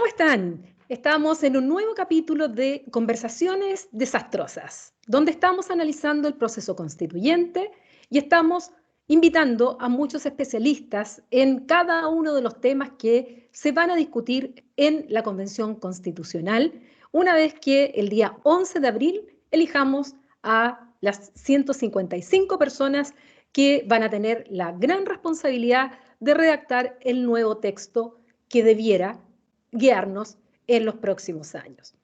¿Cómo están? Estamos en un nuevo capítulo de Conversaciones Desastrosas, donde estamos analizando el proceso constituyente y estamos invitando a muchos especialistas en cada uno de los temas que se van a discutir en la Convención Constitucional, una vez que el día 11 de abril elijamos a las 155 personas que van a tener la gran responsabilidad de redactar el nuevo texto que debiera guiarnos en los próximos años.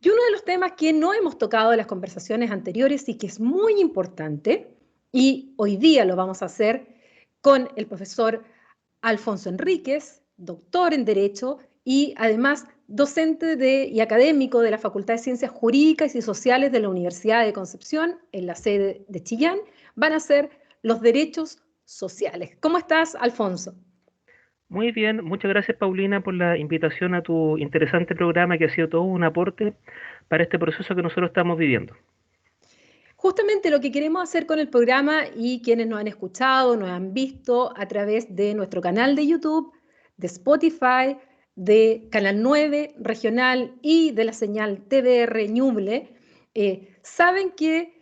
Y uno de los temas que no hemos tocado en las conversaciones anteriores y que es muy importante, y hoy día lo vamos a hacer con el profesor Alfonso Enríquez, doctor en Derecho y además docente y académico de la Facultad de Ciencias Jurídicas y Sociales de la Universidad de Concepción, en la sede de Chillán, van a ser los derechos sociales. ¿Cómo estás, Alfonso? Muy bien, muchas gracias Paulina por la invitación a tu interesante programa que ha sido todo un aporte para este proceso que nosotros estamos viviendo. Justamente lo que queremos hacer con el programa y quienes nos han escuchado, nos han visto a través de nuestro canal de YouTube, de Spotify, de Canal 9 regional y de la señal TVR Ñuble, saben que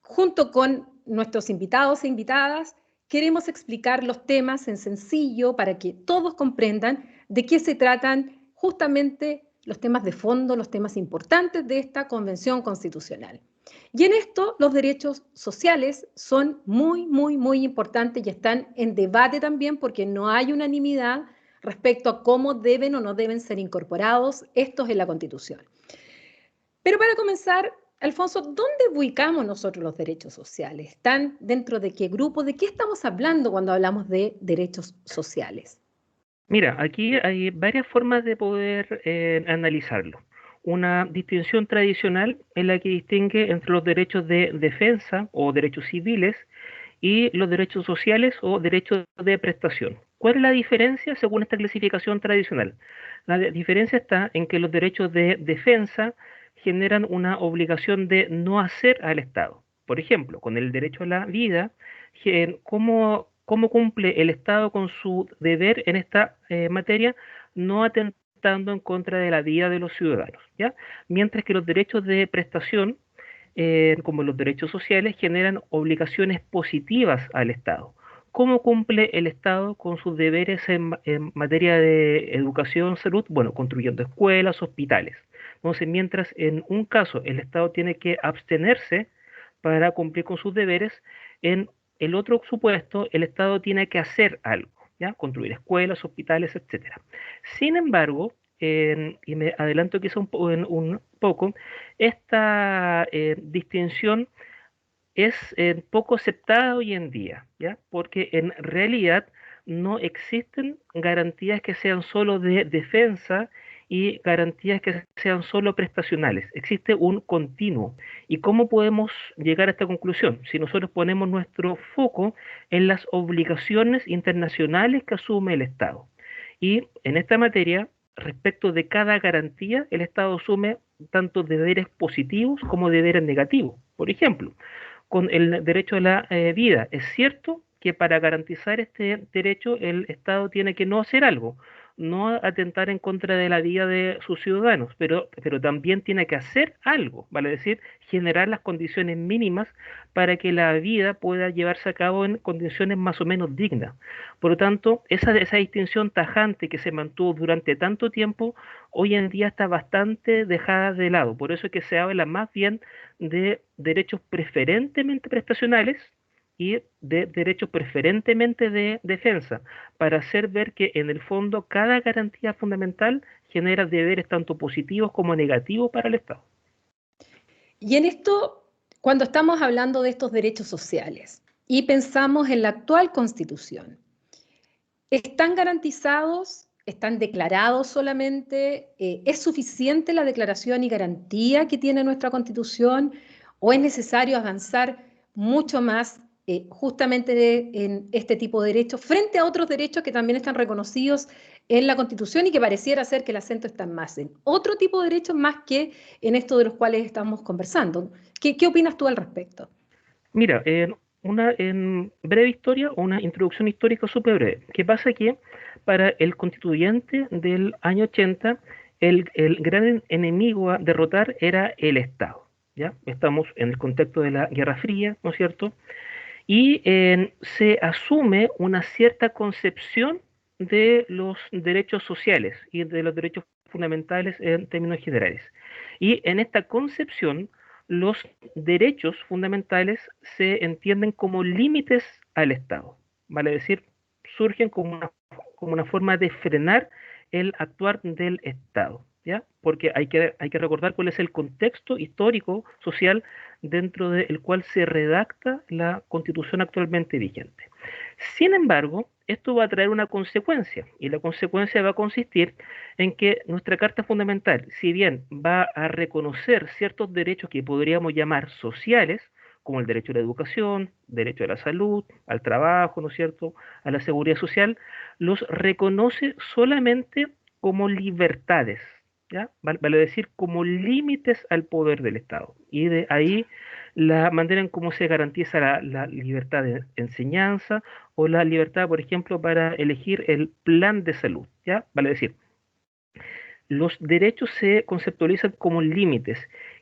junto con nuestros invitados e invitadas queremos explicar los temas en sencillo para que todos comprendan de qué se tratan justamente los temas de fondo, los temas importantes de esta Convención Constitucional. Y en esto los derechos sociales son muy importantes y están en debate también porque no hay unanimidad respecto a cómo deben o no deben ser incorporados estos en la Constitución. Pero para comenzar, Alfonso, ¿dónde ubicamos nosotros los derechos sociales? ¿Están dentro de qué grupo? ¿De qué estamos hablando cuando hablamos de derechos sociales? Mira, aquí hay varias formas de poder analizarlo. Una distinción tradicional es la que distingue entre los derechos de defensa o derechos civiles y los derechos sociales o derechos de prestación. ¿Cuál es la diferencia según esta clasificación tradicional? La diferencia está en que los derechos de defensa generan una obligación de no hacer al Estado. Por ejemplo, con el derecho a la vida, ¿cómo cumple el Estado con su deber en esta materia? No atentando en contra de la vida de los ciudadanos, ¿ya? Mientras que los derechos de prestación como los derechos sociales, generan obligaciones positivas al Estado. ¿Cómo cumple el Estado con sus deberes en materia de educación, salud? Bueno, construyendo escuelas, hospitales. Entonces, mientras en un caso el Estado tiene que abstenerse para cumplir con sus deberes, en el otro supuesto el Estado tiene que hacer algo, ¿ya? Construir escuelas, hospitales, etcétera. Sin embargo, y me adelanto quizá un poco, esta distinción es poco aceptada hoy en día, ¿ya? Porque en realidad no existen garantías que sean solo de defensa y garantías que sean solo prestacionales. Existe un continuo. ¿Y cómo podemos llegar a esta conclusión? Si nosotros ponemos nuestro foco en las obligaciones internacionales que asume el Estado. Y en esta materia, respecto de cada garantía, el Estado asume tanto deberes positivos como deberes negativos. Por ejemplo, con el derecho a la vida. Es cierto que para garantizar este derecho el Estado tiene que no hacer algo, no atentar en contra de la vida de sus ciudadanos, pero también tiene que hacer algo, vale decir, generar las condiciones mínimas para que la vida pueda llevarse a cabo en condiciones más o menos dignas. Por lo tanto, esa distinción tajante que se mantuvo durante tanto tiempo, hoy en día está bastante dejada de lado. Por eso es que se habla más bien de derechos preferentemente prestacionales y de derechos preferentemente de defensa, para hacer ver que en el fondo cada garantía fundamental genera deberes tanto positivos como negativos para el Estado. Y en esto, cuando estamos hablando de estos derechos sociales y pensamos en la actual Constitución, ¿están garantizados? ¿Están declarados solamente? ¿Es suficiente la declaración y garantía que tiene nuestra Constitución? ¿O es necesario avanzar mucho más justamente en este tipo de derechos frente a otros derechos que también están reconocidos en la Constitución y que pareciera ser que el acento está más en otro tipo de derechos más que en esto de los cuales estamos conversando? ¿Qué opinas tú al respecto? Mira, una breve historia o una introducción histórica súper breve. ¿Qué pasa? Que para el constituyente del año 80, el gran enemigo a derrotar era el Estado. ¿Ya? Estamos en el contexto de la Guerra Fría, ¿no es cierto? Y se asume una cierta concepción de los derechos sociales y de los derechos fundamentales en términos generales. Y en esta concepción, los derechos fundamentales se entienden como límites al Estado, vale decir, surgen como una forma de frenar el actuar del Estado, ¿ya? Porque hay que recordar cuál es el contexto histórico, social, dentro del cual se redacta la constitución actualmente vigente. Sin embargo, esto va a traer una consecuencia, y la consecuencia va a consistir en que nuestra Carta Fundamental, si bien va a reconocer ciertos derechos que podríamos llamar sociales, como el derecho a la educación, derecho a la salud, al trabajo, ¿no es cierto?, a la seguridad social, los reconoce solamente como libertades, ¿ya? Vale decir, como límites al poder del Estado. Y de ahí la manera en cómo se garantiza la libertad de enseñanza o la libertad, por ejemplo, para elegir el plan de salud, ¿ya? Vale decir, los derechos se conceptualizan como límites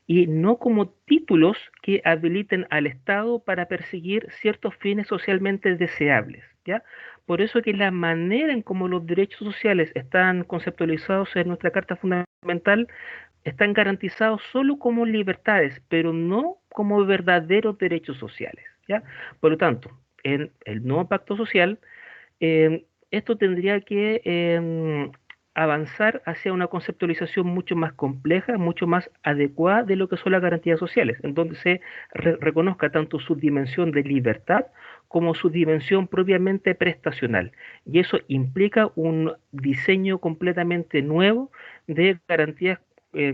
y no como títulos que habiliten al Estado para perseguir ciertos fines socialmente deseables, ¿ya? Por eso que la manera en cómo los derechos sociales están conceptualizados en nuestra Carta Fundamental están garantizados solo como libertades, pero no como verdaderos derechos sociales, ¿ya? Por lo tanto, en el nuevo pacto social, esto tendría que avanzar hacia una conceptualización mucho más compleja, mucho más adecuada de lo que son las garantías sociales, en donde se reconozca tanto su dimensión de libertad como su dimensión propiamente prestacional. Y eso implica un diseño completamente nuevo de garantías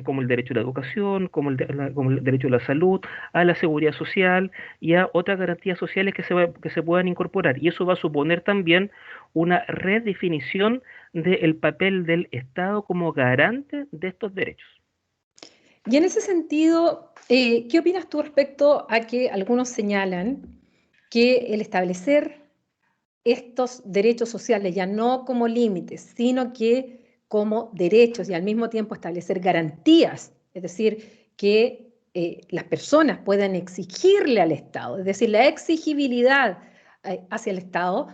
como el derecho a la educación, como el derecho a la salud, a la seguridad social y a otras garantías sociales que se puedan incorporar. Y eso va a suponer también una redefinición del papel del Estado como garante de estos derechos. Y en ese sentido, ¿qué opinas tú respecto a que algunos señalan que el establecer estos derechos sociales ya no como límites, sino que como derechos y al mismo tiempo establecer garantías, es decir, que las personas puedan exigirle al Estado, es decir, la exigibilidad hacia el Estado,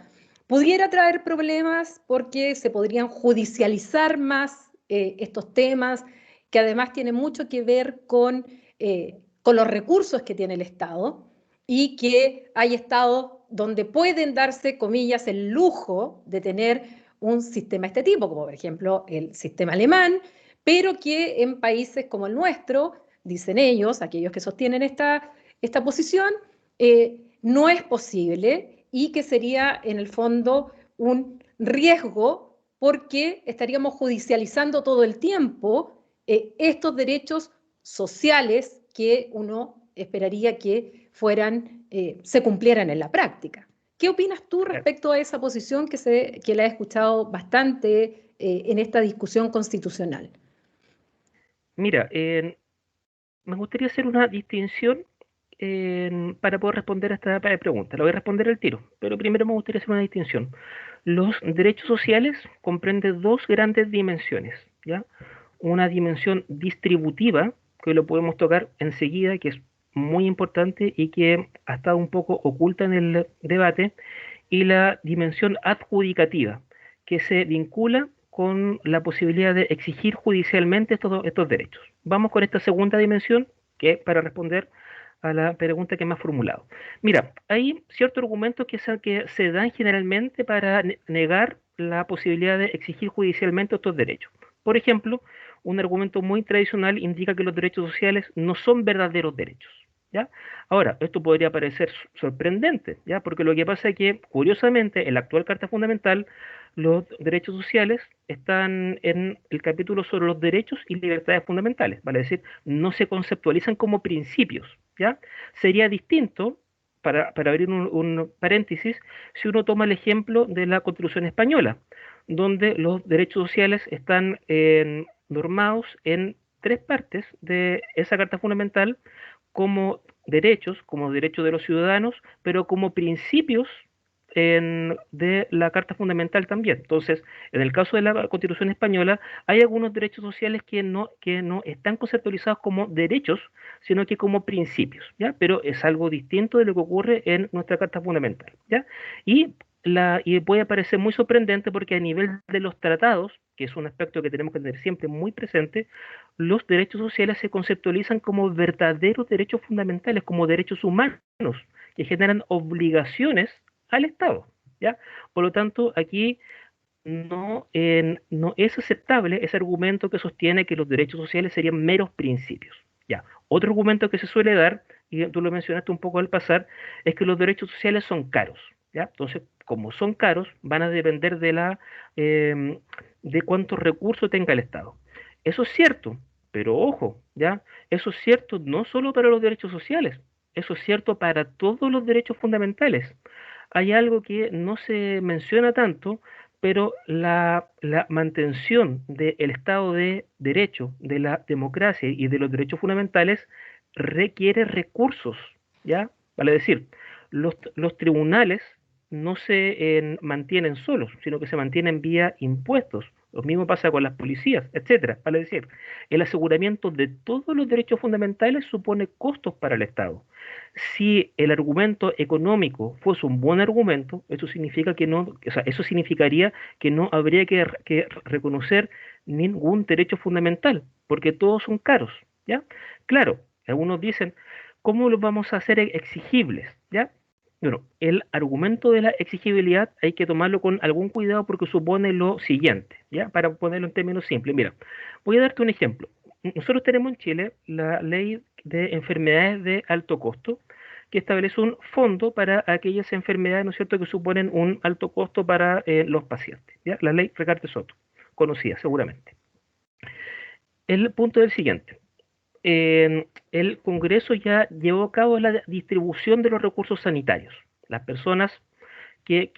pudiera traer problemas porque se podrían judicializar más estos temas, que además tienen mucho que ver con los recursos que tiene el Estado y que hay estados donde pueden darse, comillas, el lujo de tener un sistema de este tipo, como por ejemplo el sistema alemán, pero que en países como el nuestro, dicen ellos, aquellos que sostienen esta posición, no es posible y que sería en el fondo un riesgo porque estaríamos judicializando todo el tiempo estos derechos sociales que uno esperaría que se cumplieran en la práctica. ¿Qué opinas tú respecto a esa posición que la he escuchado bastante en esta discusión constitucional? Mira, me gustaría hacer una distinción para poder responder a esta pregunta. La voy a responder al tiro, pero primero me gustaría hacer una distinción. Los derechos sociales comprenden dos grandes dimensiones, ¿ya? Una dimensión distributiva, que lo podemos tocar enseguida, que es muy importante y que ha estado un poco oculta en el debate, y la dimensión adjudicativa, que se vincula con la posibilidad de exigir judicialmente estos derechos. Vamos con esta segunda dimensión, que es para responder a la pregunta que me has formulado. Mira, hay ciertos argumentos que se dan generalmente para negar la posibilidad de exigir judicialmente estos derechos. Por ejemplo, un argumento muy tradicional indica que los derechos sociales no son verdaderos derechos, ¿ya? Ahora, esto podría parecer sorprendente, ¿ya? Porque lo que pasa es que, curiosamente, en la actual Carta Fundamental, los derechos sociales están en el capítulo sobre los derechos y libertades fundamentales, vale decir, no se conceptualizan como principios, ¿ya? Sería distinto, para abrir un paréntesis, si uno toma el ejemplo de la Constitución española, donde los derechos sociales están normados en tres partes de esa Carta Fundamental, como derechos de los ciudadanos, pero como principios de la Carta Fundamental también. Entonces, en el caso de la Constitución española, hay algunos derechos sociales que no están conceptualizados como derechos, sino que como principios, ¿ya? Pero es algo distinto de lo que ocurre en nuestra Carta Fundamental, ¿ya? Y, y puede parecer muy sorprendente porque a nivel de los tratados, que es un aspecto que tenemos que tener siempre muy presente, los derechos sociales se conceptualizan como verdaderos derechos fundamentales, como derechos humanos, que generan obligaciones al Estado, ¿ya? Por lo tanto, aquí no es aceptable ese argumento que sostiene que los derechos sociales serían meros principios, ¿ya? Otro argumento que se suele dar, y tú lo mencionaste un poco al pasar, es que los derechos sociales son caros, ¿ya? Entonces, como son caros, van a depender de cuántos recursos tenga el Estado. Eso es cierto, pero ojo, ¿ya? Eso es cierto no solo para los derechos sociales, eso es cierto para todos los derechos fundamentales. Hay algo que no se menciona tanto, pero la mantención del Estado de Derecho, de la democracia y de los derechos fundamentales requiere recursos, ¿ya? Vale decir, los tribunales no se mantienen solos, sino que se mantienen vía impuestos. Lo mismo pasa con las policías, etcétera. Vale decir, el aseguramiento de todos los derechos fundamentales supone costos para el Estado. Si el argumento económico fuese un buen argumento, eso significa que no, o sea, eso significaría que no habría que reconocer ningún derecho fundamental, porque todos son caros, ¿ya? Claro, algunos dicen, ¿cómo los vamos a hacer exigibles? ¿Ya? Bueno, el argumento de la exigibilidad hay que tomarlo con algún cuidado porque supone lo siguiente, ¿ya? Para ponerlo en términos simples. Mira, voy a darte un ejemplo. Nosotros tenemos en Chile la ley de enfermedades de alto costo, que establece un fondo para aquellas enfermedades, ¿no es cierto?, que suponen un alto costo para los pacientes, ¿ya? La ley Recarte Soto, conocida seguramente. El punto es el siguiente. El Congreso ya llevó a cabo la distribución de los recursos sanitarios. Las personas que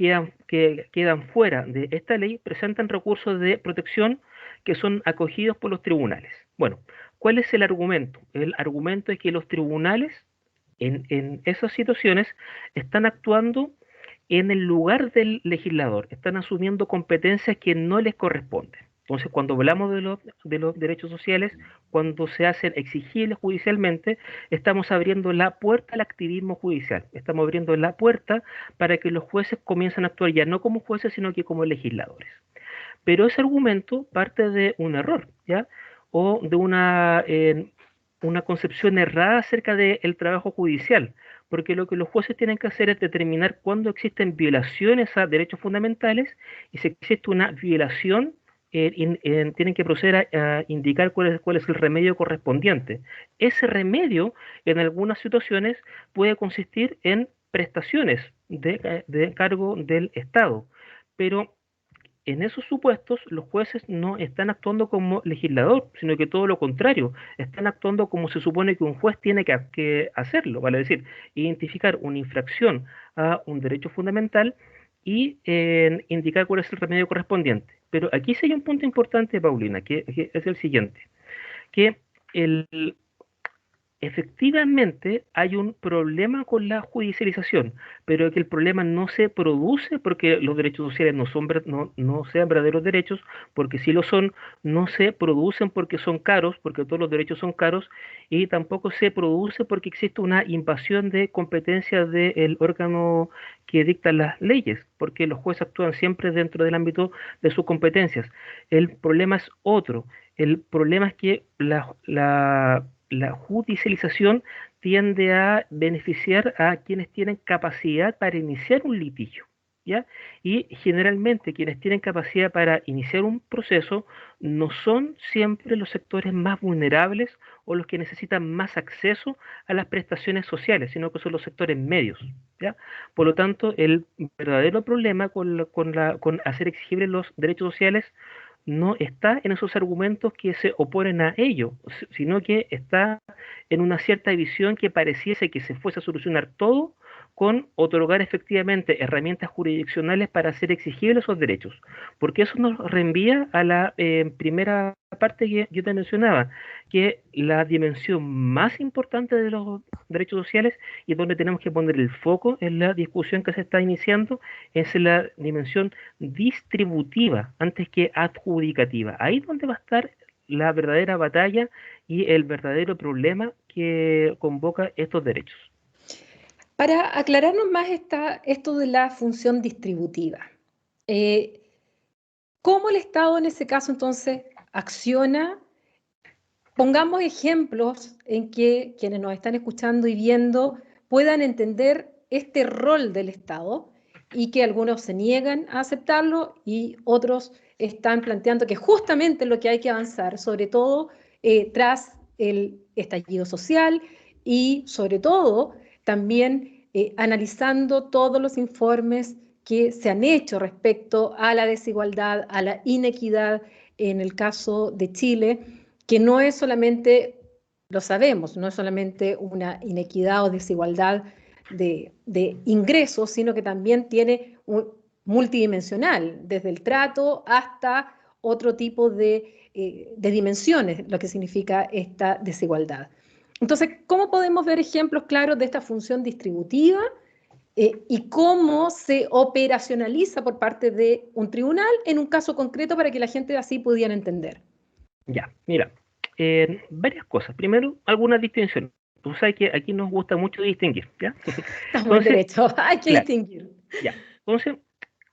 quedan fuera de esta ley presentan recursos de protección que son acogidos por los tribunales. Bueno, ¿cuál es el argumento? El argumento es que los tribunales en esas situaciones están actuando en el lugar del legislador, están asumiendo competencias que no les corresponden. Entonces, cuando hablamos de los derechos sociales, cuando se hacen exigibles judicialmente, estamos abriendo la puerta al activismo judicial, estamos abriendo la puerta para que los jueces comiencen a actuar ya no como jueces, sino que como legisladores. Pero ese argumento parte de un error, ¿ya? O de una concepción errada acerca del trabajo judicial, porque lo que los jueces tienen que hacer es determinar cuándo existen violaciones a derechos fundamentales y si existe una violación, tienen que proceder a indicar cuál es el remedio correspondiente. Ese remedio, en algunas situaciones, puede consistir en prestaciones de cargo del Estado, pero en esos supuestos los jueces no están actuando como legislador, sino que todo lo contrario, están actuando como se supone que un juez tiene que hacerlo, vale decir, identificar una infracción a un derecho fundamental y indicar cuál es el remedio correspondiente. Pero aquí sí hay un punto importante, Paulina, que es el siguiente, que el, efectivamente hay un problema con la judicialización, pero que el problema no se produce porque los derechos sociales no sean verdaderos derechos, porque si lo son, no se producen porque son caros, porque todos los derechos son caros, y tampoco se produce porque existe una invasión de competencias del órgano que dicta las leyes, porque los jueces actúan siempre dentro del ámbito de sus competencias. El problema es otro. El problema es que la judicialización tiende a beneficiar a quienes tienen capacidad para iniciar un litigio, ¿ya? Y generalmente quienes tienen capacidad para iniciar un proceso no son siempre los sectores más vulnerables o los que necesitan más acceso a las prestaciones sociales, sino que son los sectores medios, ¿ya? Por lo tanto, el verdadero problema con hacer exigibles los derechos sociales no está en esos argumentos que se oponen a ello, sino que está en una cierta visión que pareciese que se fuese a solucionar todo con otorgar efectivamente herramientas jurisdiccionales para hacer exigibles esos derechos, porque eso nos reenvía a la primera parte que yo te mencionaba, que la dimensión más importante de los derechos sociales y donde tenemos que poner el foco en la discusión que se está iniciando es la dimensión distributiva antes que adjudicativa. Ahí es donde va a estar la verdadera batalla y el verdadero problema que convoca estos derechos. Para aclararnos más esto de la función distributiva, eh, ¿cómo el Estado en ese caso entonces acciona? Pongamos ejemplos en que quienes nos están escuchando y viendo puedan entender este rol del Estado y que algunos se niegan a aceptarlo y otros están planteando que justamente lo que hay que avanzar, sobre todo tras el estallido social y sobre todo también analizando todos los informes que se han hecho respecto a la desigualdad, a la inequidad en el caso de Chile, que no es solamente, lo sabemos, no es solamente una inequidad o desigualdad de ingresos, sino que también tiene un multidimensional, desde el trato hasta otro tipo de dimensiones, lo que significa esta desigualdad. Entonces, ¿cómo podemos ver ejemplos claros de esta función distributiva y cómo se operacionaliza por parte de un tribunal en un caso concreto para que la gente así pudiera entender? Ya, mira, varias cosas. Primero, algunas distinciones. Tú sabes que aquí nos gusta mucho distinguir, ¿ya? Estamos en Entonces, derecho, hay que claro, distinguir. ya. Entonces,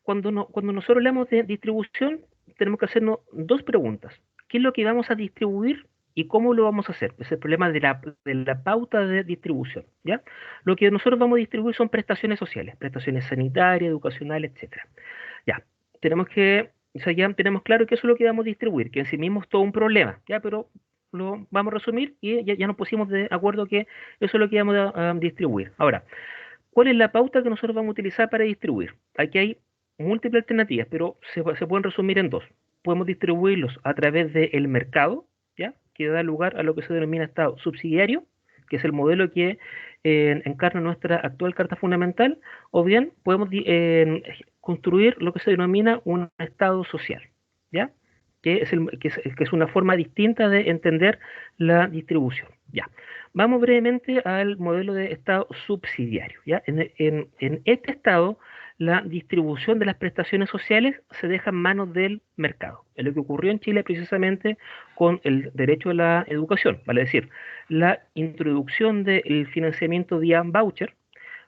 cuando nosotros hablamos de distribución, tenemos que hacernos dos preguntas. ¿Qué es lo que vamos a distribuir y cómo lo vamos a hacer? Es el problema de la pauta de distribución, ¿ya? Lo que nosotros vamos a distribuir son prestaciones sociales, prestaciones sanitarias, educacionales, etcétera. Ya, o sea, ya tenemos claro que eso es lo que vamos a distribuir, que en sí mismo es todo un problema, ya, pero lo vamos a resumir y ya nos pusimos de acuerdo que eso es lo que vamos a distribuir. Ahora, ¿cuál es la pauta que nosotros vamos a utilizar para distribuir? Aquí hay múltiples alternativas, pero se pueden resumir en dos. Podemos distribuirlos a través del mercado, ¿ya? Que da lugar a lo que se denomina Estado subsidiario, que es el modelo que encarna nuestra actual Carta Fundamental, o bien podemos construir lo que se denomina un Estado social, ¿ya? Que es una forma distinta de entender la distribución. Ya. Vamos brevemente al modelo de Estado subsidiario. ¿Ya? En este Estado, la distribución de las prestaciones sociales se deja en manos del mercado. Es lo que ocurrió en Chile precisamente con el derecho a la educación, vale decir, la introducción del financiamiento vía voucher,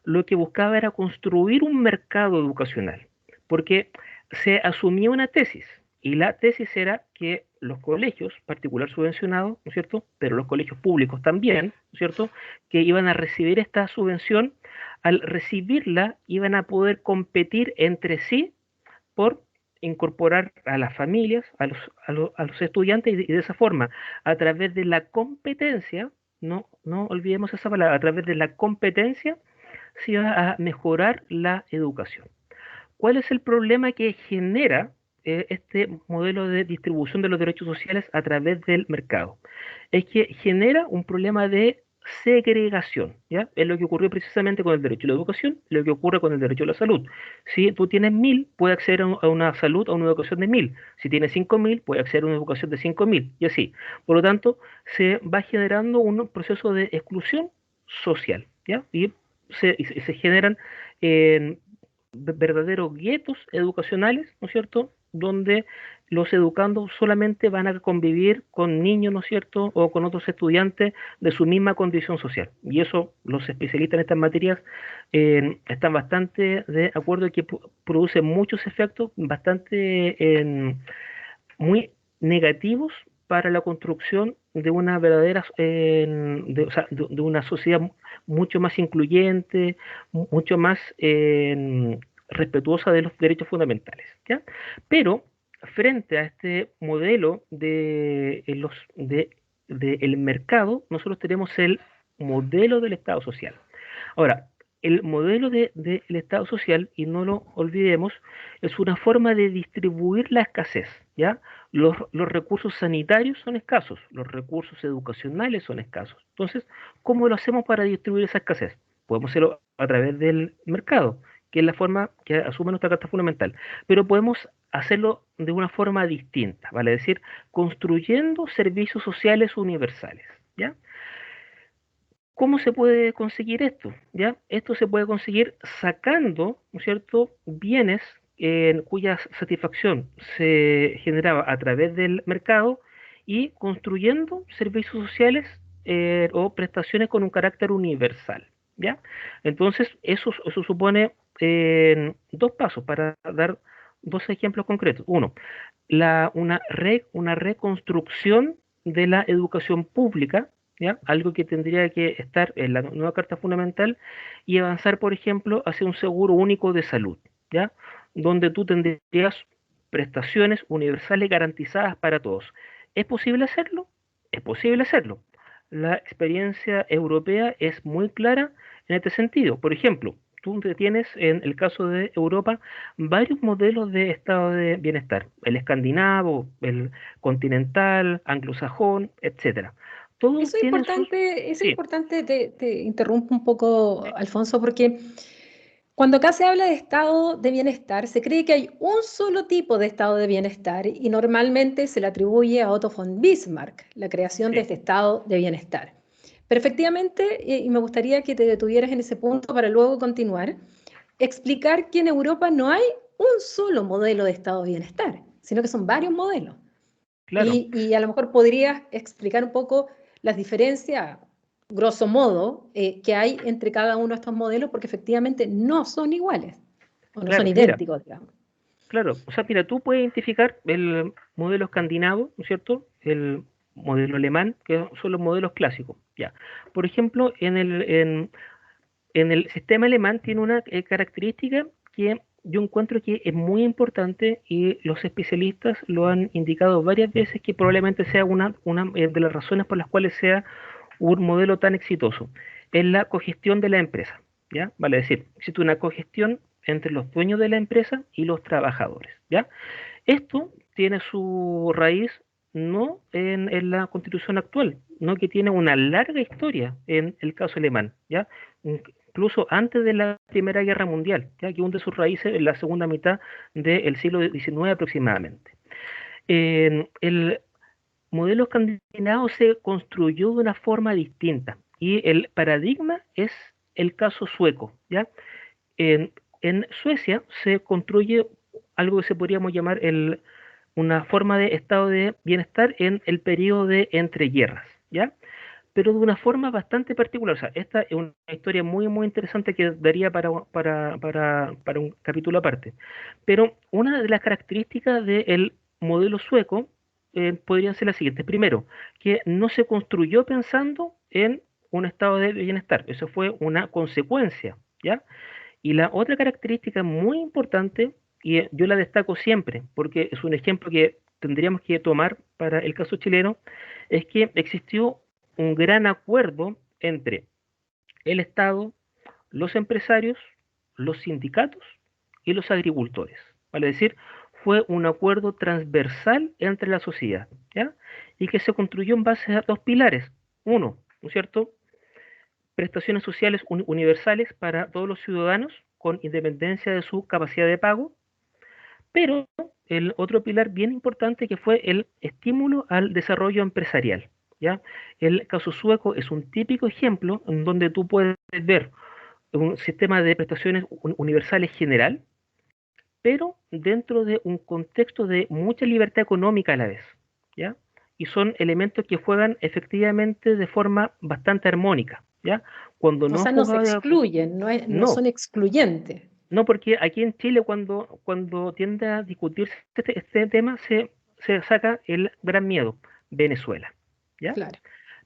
lo que buscaba era construir un mercado educacional, porque se asumía una tesis, y la tesis era que los colegios, particular subvencionados, ¿no es cierto?, pero los colegios públicos también, ¿no es cierto?, que iban a recibir esta subvención, al recibirla iban a poder competir entre sí por incorporar a las familias, a los estudiantes, y de esa forma, a través de la competencia, no olvidemos esa palabra, a través de la competencia, se iba a mejorar la educación. ¿Cuál es el problema que genera este modelo de distribución de los derechos sociales a través del mercado? Es que genera un problema de segregación, ¿ya? Es lo que ocurrió precisamente con el derecho a la educación, lo que ocurre con el derecho a la salud. Si tú tienes 1.000, puedes acceder a una salud, a una educación de 1.000. Si tienes 5.000, puedes acceder a una educación de 5.000, y así. Por lo tanto, se va generando un proceso de exclusión social, ¿ya? Y se generan eh, verdaderos guetos educacionales, ¿no es cierto?, donde los educandos solamente van a convivir con niños, ¿no es cierto?, o con otros estudiantes de su misma condición social. Y eso, los especialistas en estas materias están bastante de acuerdo en que produce muchos efectos bastante muy negativos para la construcción de una verdadera, o sea, de una sociedad mucho más incluyente, mucho más respetuosa de los derechos fundamentales, ¿ya? Pero frente a este modelo del mercado, nosotros tenemos el modelo del Estado social. Ahora, el modelo del Estado social, y no lo olvidemos, es una forma de distribuir la escasez, ¿ya? Los recursos sanitarios son escasos, los recursos educacionales son escasos. Entonces, ¿cómo lo hacemos para distribuir esa escasez? podemos hacerlo a través del mercado, que es la forma que asume nuestra Carta Fundamental, pero podemos hacerlo de una forma distinta, vale decir, construyendo servicios sociales universales, ¿ya? ¿Cómo se puede conseguir esto? ¿Ya? Esto se puede conseguir sacando, ¿no es cierto?, bienes cuya satisfacción se generaba a través del mercado y construyendo servicios sociales o prestaciones con un carácter universal. ¿Ya? Entonces, eso supone dos pasos para dar dos ejemplos concretos. Uno, una reconstrucción de la educación pública, ¿ya? Algo que tendría que estar en la nueva Carta Fundamental y avanzar, por ejemplo, hacia un seguro único de salud, ¿ya? Donde tú tendrías prestaciones universales garantizadas para todos. ¿Es posible hacerlo? Es posible hacerlo. La experiencia europea es muy clara en este sentido. Por ejemplo, tú tienes en el caso de Europa varios modelos de estado de bienestar, el escandinavo, el continental, anglosajón, etcétera. Todos tienen sus... Eso es Sí, importante, te interrumpo un poco, Alfonso, porque cuando acá se habla de estado de bienestar, se cree que hay un solo tipo de estado de bienestar y normalmente se le atribuye a Otto von Bismarck la creación de sí, este estado de bienestar. Pero efectivamente, y me gustaría que te detuvieras en ese punto para luego continuar, explicar que en Europa no hay un solo modelo de estado de bienestar, sino que son varios modelos. claro. Y a lo mejor podrías explicar un poco las diferencias, grosso modo, que hay entre cada uno de estos modelos, porque efectivamente no son iguales, o no son Claro, mira, idénticos, digamos. claro, o sea, mira, tú puedes identificar el modelo escandinavo, ¿no es cierto? El modelo alemán, que son los modelos clásicos, ya. Por ejemplo, en el sistema alemán tiene una característica que yo encuentro que es muy importante y los especialistas lo han indicado varias veces que probablemente sea una de las razones por las cuales sea un modelo tan exitoso. Es la cogestión de la empresa, ¿ya? Vale decir, existe una cogestión entre los dueños de la empresa y los trabajadores, ¿ya? Esto tiene su raíz no en la constitución actual, no que tiene una larga historia en el caso alemán, ¿ya? Incluso antes de la Primera Guerra Mundial, ya que hunde sus raíces en la segunda mitad del siglo XIX aproximadamente. El modelo escandinavo se construyó de una forma distinta y el paradigma es el caso sueco, ¿ya? En, en Suecia se construye algo que se podríamos llamar una forma de estado de bienestar en el periodo de entreguerras, ¿ya? Pero de una forma bastante particular. O sea, esta es una historia muy, muy interesante que daría para un capítulo aparte. Pero una de las características del modelo sueco podrían ser las siguientes. Primero, que no se construyó pensando en un estado de bienestar. Eso fue una consecuencia, ¿ya? Y la otra característica muy importante, y yo la destaco siempre, porque es un ejemplo que tendríamos que tomar para el caso chileno, es que existió un gran acuerdo entre el Estado, los empresarios, los sindicatos y los agricultores. Vale decir, fue un acuerdo transversal entre la sociedad, ¿ya? Y que se construyó en base a dos pilares. Uno, ¿no es cierto? Prestaciones sociales universales para todos los ciudadanos con independencia de su capacidad de pago, pero el otro pilar bien importante que fue el estímulo al desarrollo empresarial. ¿Ya? El caso sueco es un típico ejemplo en donde tú puedes ver un sistema de prestaciones universales general, pero dentro de un contexto de mucha libertad económica a la vez. ¿Ya? Y son elementos que juegan efectivamente de forma bastante armónica. ¿Ya? Cuando O no han sea, no se jugado, excluyen, no no, son excluyentes. no, porque aquí en Chile cuando tiende a discutirse este tema se saca el gran miedo, Venezuela, ¿ya? Claro.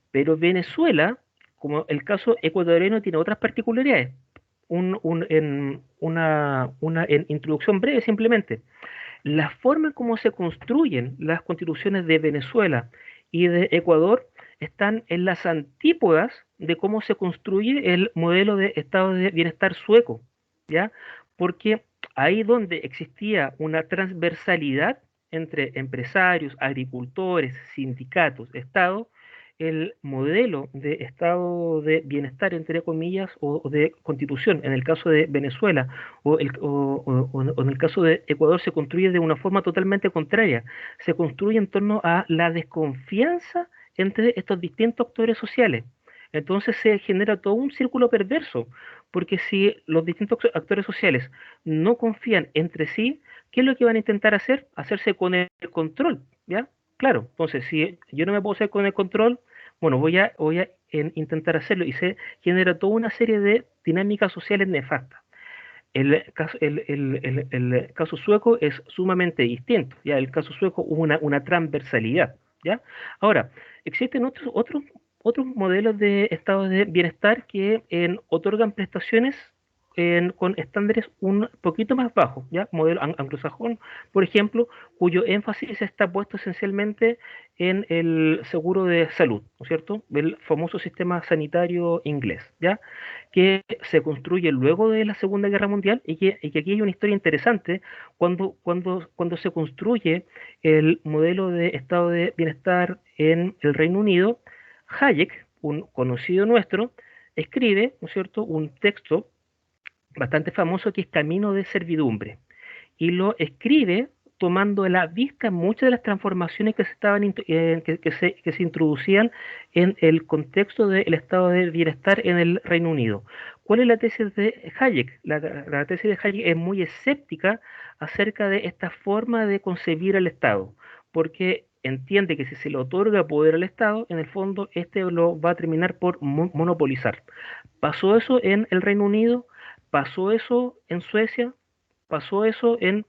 Pero Venezuela, como el caso ecuatoriano, tiene otras particularidades. En introducción breve simplemente, la forma en cómo se construyen las constituciones de Venezuela y de Ecuador están en las antípodas de cómo se construye el modelo de estado de bienestar sueco, ¿ya? Porque ahí donde existía una transversalidad entre empresarios, agricultores, sindicatos, Estado, el modelo de estado de bienestar, entre comillas, o de constitución, en el caso de Venezuela o en el caso de Ecuador, se construye de una forma totalmente contraria. Se construye en torno a la desconfianza entre estos distintos actores sociales. Entonces se genera todo un círculo perverso, porque si los distintos actores sociales no confían entre sí, ¿qué es lo que van a intentar hacer? Hacerse con el control, ¿ya? Claro, entonces si yo no me puedo hacer con el control, bueno, voy a intentar hacerlo y se genera toda una serie de dinámicas sociales nefastas. El caso sueco es sumamente distinto, ¿ya? El caso sueco hubo una transversalidad, ¿ya? Ahora, existen otros modelos de estado de bienestar que otorgan prestaciones con estándares un poquito más bajos, ¿ya? Modelo anglosajón, por ejemplo, cuyo énfasis está puesto esencialmente en el seguro de salud, ¿no es cierto? El famoso sistema sanitario inglés, ¿ya? Que se construye luego de la Segunda Guerra Mundial y que aquí hay una historia interesante cuando se construye el modelo de estado de bienestar en el Reino Unido. Hayek, un conocido nuestro, escribe, ¿no es cierto?, un texto bastante famoso que es Camino de Servidumbre, y lo escribe tomando a la vista muchas de las transformaciones que se introducían en el contexto del estado de bienestar en el Reino Unido. ¿Cuál es la tesis de Hayek? La tesis de Hayek es muy escéptica acerca de esta forma de concebir el Estado, porque entiende que si se le otorga poder al Estado, en el fondo este lo va a terminar por monopolizar. Pasó eso en el Reino Unido, pasó eso en Suecia, pasó eso en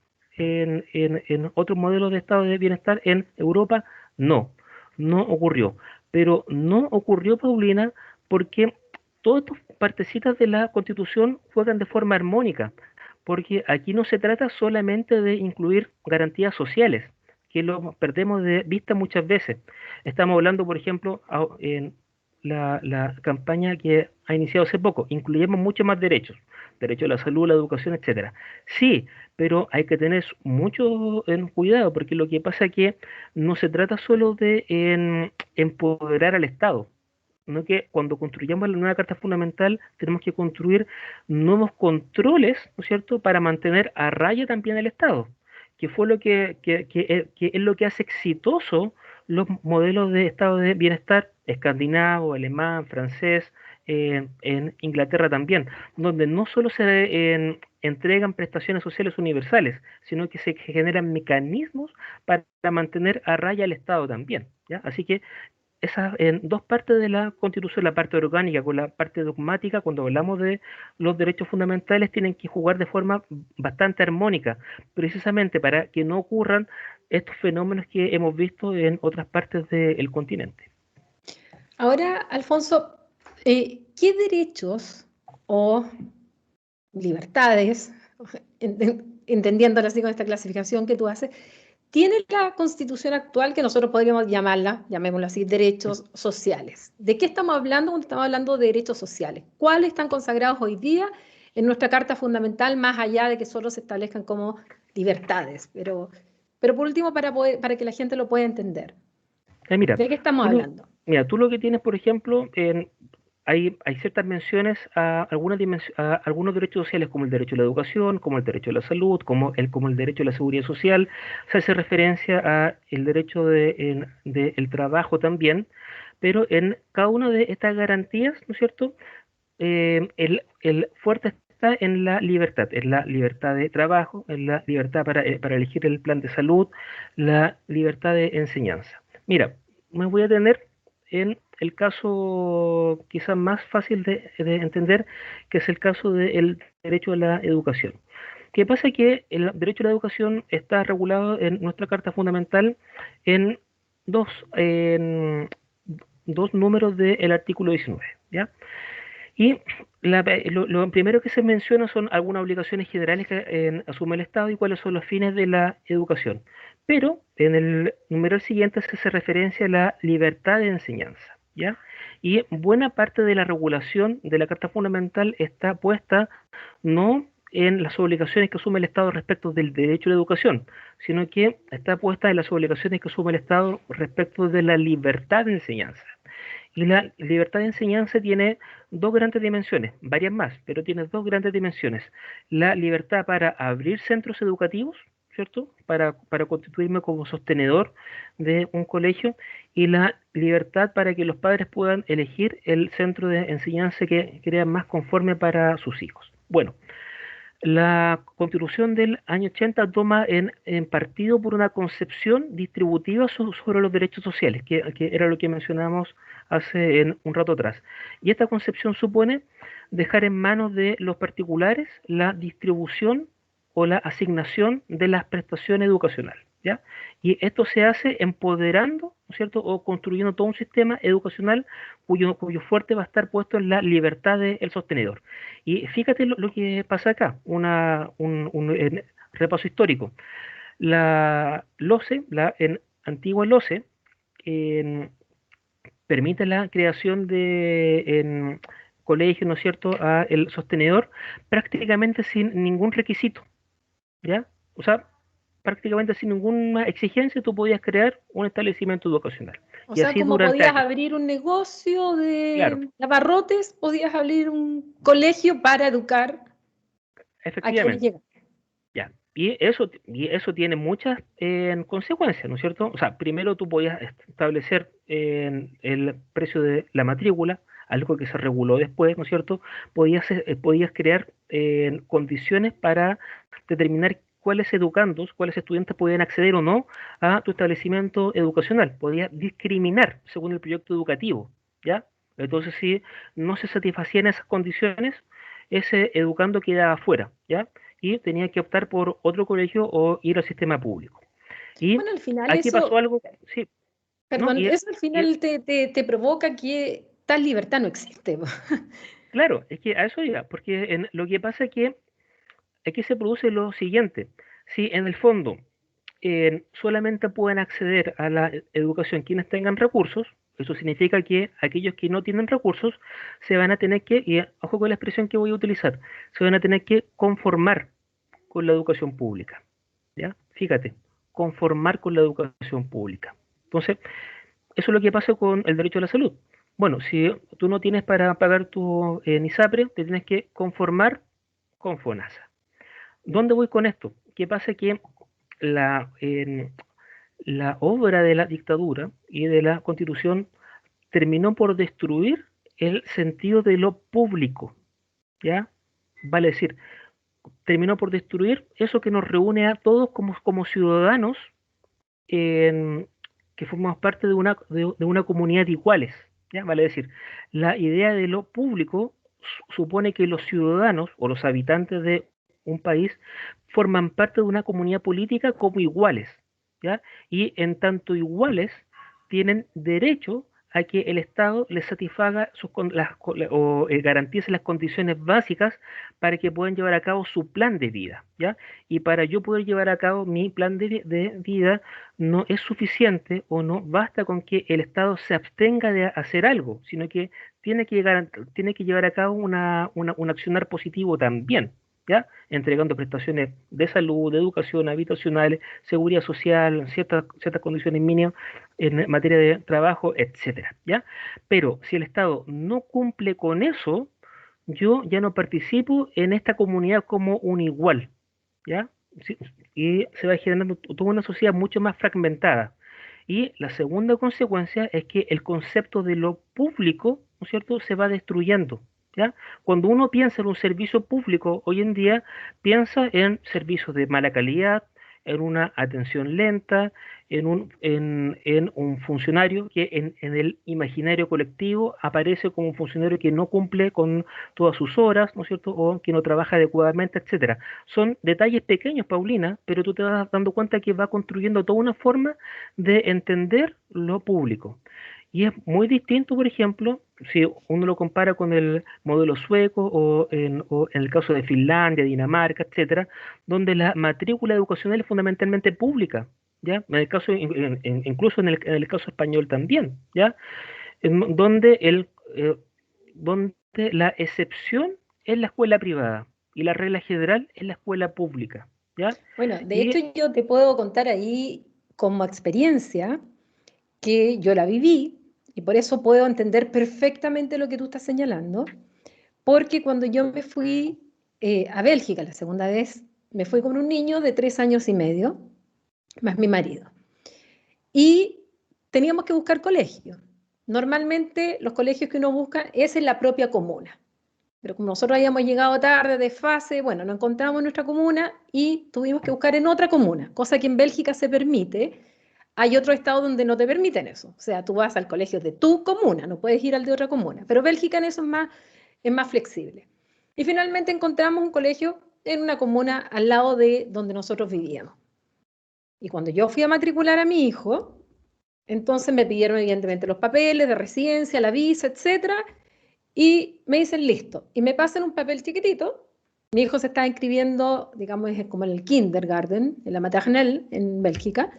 otros modelos de estado de bienestar en Europa. No, no ocurrió. Pero no ocurrió, Paulina, porque todas estas partecitas de la Constitución juegan de forma armónica, porque aquí no se trata solamente de incluir garantías sociales, que lo perdemos de vista muchas veces. Estamos hablando, por ejemplo, en la campaña que ha iniciado hace poco, incluyemos muchos más derechos, derecho a la salud, la educación, etcétera. Sí, pero hay que tener mucho cuidado, porque lo que pasa es que no se trata solo de empoderar al Estado, sino que cuando construyamos la nueva Carta Fundamental tenemos que construir nuevos controles, ¿no es cierto?, para mantener a raya también el Estado, que fue que es lo que hace exitoso los modelos de estado de bienestar escandinavo, alemán, francés, en Inglaterra también, donde no solo se entregan prestaciones sociales universales, sino que se generan mecanismos para mantener a raya el Estado también, ¿ya? Así que esas dos partes de la Constitución, la parte orgánica con la parte dogmática, cuando hablamos de los derechos fundamentales, tienen que jugar de forma bastante armónica, precisamente para que no ocurran estos fenómenos que hemos visto en otras partes del continente. Ahora, Alfonso, ¿qué derechos o libertades, entendiéndolo así con esta clasificación que tú haces, tiene la Constitución actual que nosotros podríamos llamarla, llamémoslo así, derechos sociales? ¿De qué estamos hablando cuando estamos hablando de derechos sociales? ¿Cuáles están consagrados hoy día en nuestra Carta Fundamental, más allá de que solo se establezcan como libertades? Pero por último, para que la gente lo pueda entender. Mira, ¿De qué estamos hablando? tú lo que tienes, por ejemplo, hay ciertas menciones a a algunos derechos sociales, como el derecho a la educación, como el derecho a la salud, como el derecho a la seguridad social. Se hace referencia a el derecho de el trabajo también, pero en cada una de estas garantías, ¿no es cierto? El fuerte está en la libertad de trabajo, en la libertad para elegir el plan de salud, la libertad de enseñanza. Mira, me voy a tener en el caso quizás más fácil de entender, que es el caso del derecho a la educación. ¿Qué pasa? Que el derecho a la educación está regulado en nuestra Carta Fundamental en dos, en dos números del artículo 19, ¿ya? Y lo primero que se menciona son algunas obligaciones generales que asume el Estado y cuáles son los fines de la educación. Pero en el numeral siguiente se hace referencia a la libertad de enseñanza, ¿ya? Y buena parte de la regulación de la Carta Fundamental está puesta no en las obligaciones que asume el Estado respecto del derecho a la educación, sino que está puesta en las obligaciones que asume el Estado respecto de la libertad de enseñanza. Y la libertad de enseñanza tiene dos grandes dimensiones, varias más, pero tiene dos grandes dimensiones. La libertad para abrir centros educativos, ¿cierto? Para constituirme como sostenedor de un colegio y la libertad para que los padres puedan elegir el centro de enseñanza que crean más conforme para sus hijos. Bueno, la Constitución del año 80 toma en partido por una concepción distributiva sobre los derechos sociales, que era lo que mencionábamos hace un rato atrás. Y esta concepción supone dejar en manos de los particulares la distribución o la asignación de las prestaciones educacionales, ¿ya? Y esto se hace empoderando, ¿no es cierto?, o construyendo todo un sistema educacional cuyo fuerte va a estar puesto en la libertad del sostenedor. Y fíjate lo que pasa acá, un repaso histórico. La LOCE, antigua LOCE, en- permite la creación de colegios, ¿no es cierto?, a el sostenedor prácticamente sin ningún requisito, ¿ya? O sea, prácticamente sin ninguna exigencia tú podías crear un establecimiento educacional. O Y sea, así como durante podías años. abrir un negocio Claro, de abarrotes, podías abrir un colegio para educar a quienes efectivamente. llegan. Ya. Y eso tiene muchas consecuencias, ¿no es cierto? O sea, primero tú podías establecer el precio de la matrícula, algo que se reguló después, ¿no es cierto? Podías crear condiciones para determinar cuáles educandos, cuáles estudiantes podían acceder o no a tu establecimiento educacional. Podías discriminar según el proyecto educativo, ¿ya? Entonces, si no se satisfacían esas condiciones, ese educando quedaba fuera, ¿ya? Y tenía que optar por otro colegio o ir al sistema público. Y Bueno, al final aquí pasó eso, algo, sí, ¿no? perdón, eso al final te provoca que tal libertad no existe. Po. Claro, es que a eso iba, porque lo que pasa es que aquí se produce lo siguiente. Si en el fondo solamente pueden acceder a la educación quienes tengan recursos, eso significa que aquellos que no tienen recursos se van a tener que, y ojo con la expresión que voy a utilizar, se van a tener que conformar con la educación pública. ¿Ya? Fíjate, conformar con la educación pública. Entonces, eso es lo que pasa con el derecho a la salud. Bueno, si tú no tienes para pagar tu ISAPRE, te tienes que conformar con FONASA. ¿Dónde voy con esto? ¿Qué pasa? Que la obra de la dictadura y de la constitución terminó por destruir el sentido de lo público, ¿ya? Vale decir, terminó por destruir eso que nos reúne a todos como ciudadanos en, que formamos parte de una comunidad de iguales, ¿ya? Vale decir, la idea de lo público supone que los ciudadanos o los habitantes de un país forman parte de una comunidad política como iguales, ¿ya? Y en tanto iguales tienen derecho a que el Estado les satisfaga o garantice las condiciones básicas para que puedan llevar a cabo su plan de vida, ¿ya? Y para yo poder llevar a cabo mi plan de vida, no es suficiente o no basta con que el Estado se abstenga de hacer algo, sino que tiene que llevar a cabo un accionar positivo también, ¿ya? Entregando prestaciones de salud, de educación, habitacionales, seguridad social, ciertas condiciones mínimas en materia de trabajo, etcétera, ¿ya? Pero si el Estado no cumple con eso, yo ya no participo en esta comunidad como un igual, ¿ya? Sí, y se va generando toda una sociedad mucho más fragmentada. Y la segunda consecuencia es que el concepto de lo público, ¿no es cierto?, se va destruyendo, ¿ya? Cuando uno piensa en un servicio público hoy en día, piensa en servicios de mala calidad, en una atención lenta, en un funcionario que en el imaginario colectivo aparece como un funcionario que no cumple con todas sus horas, ¿no es cierto?, o que no trabaja adecuadamente, etcétera. Son detalles pequeños, Paulina, pero tú te vas dando cuenta que va construyendo toda una forma de entender lo público. Y es muy distinto, por ejemplo, si uno lo compara con el modelo sueco o en el caso de Finlandia, Dinamarca, etcétera, donde la matrícula educacional es fundamentalmente pública, ¿ya? En el caso, incluso en el caso español también, ¿ya? En eh, donde la excepción es la escuela privada y la regla general es la escuela pública, ¿ya? Bueno, de hecho Y yo te puedo contar ahí como experiencia que yo la viví. Y por eso puedo entender perfectamente lo que tú estás señalando, porque cuando yo me fui a Bélgica la segunda vez, me fui con un niño de 3 años y medio, más mi marido. Y teníamos que buscar colegio. Normalmente los colegios que uno busca es en la propia comuna. Pero como nosotros habíamos llegado tarde, de fase, bueno, no encontramos en nuestra comuna y tuvimos que buscar en otra comuna, cosa que en Bélgica se permite. Hay otros estados donde no te permiten eso. O sea, tú vas al colegio de tu comuna, no puedes ir al de otra comuna. Pero Bélgica en eso es más flexible. Y finalmente encontramos un colegio en una comuna al lado de donde nosotros vivíamos. Y cuando yo fui a matricular a mi hijo, entonces me pidieron evidentemente los papeles de residencia, la visa, etcétera, y me dicen listo. Y me pasan un papel chiquitito. Mi hijo se está inscribiendo, digamos, es como en el kindergarten, en la maternelle en Bélgica,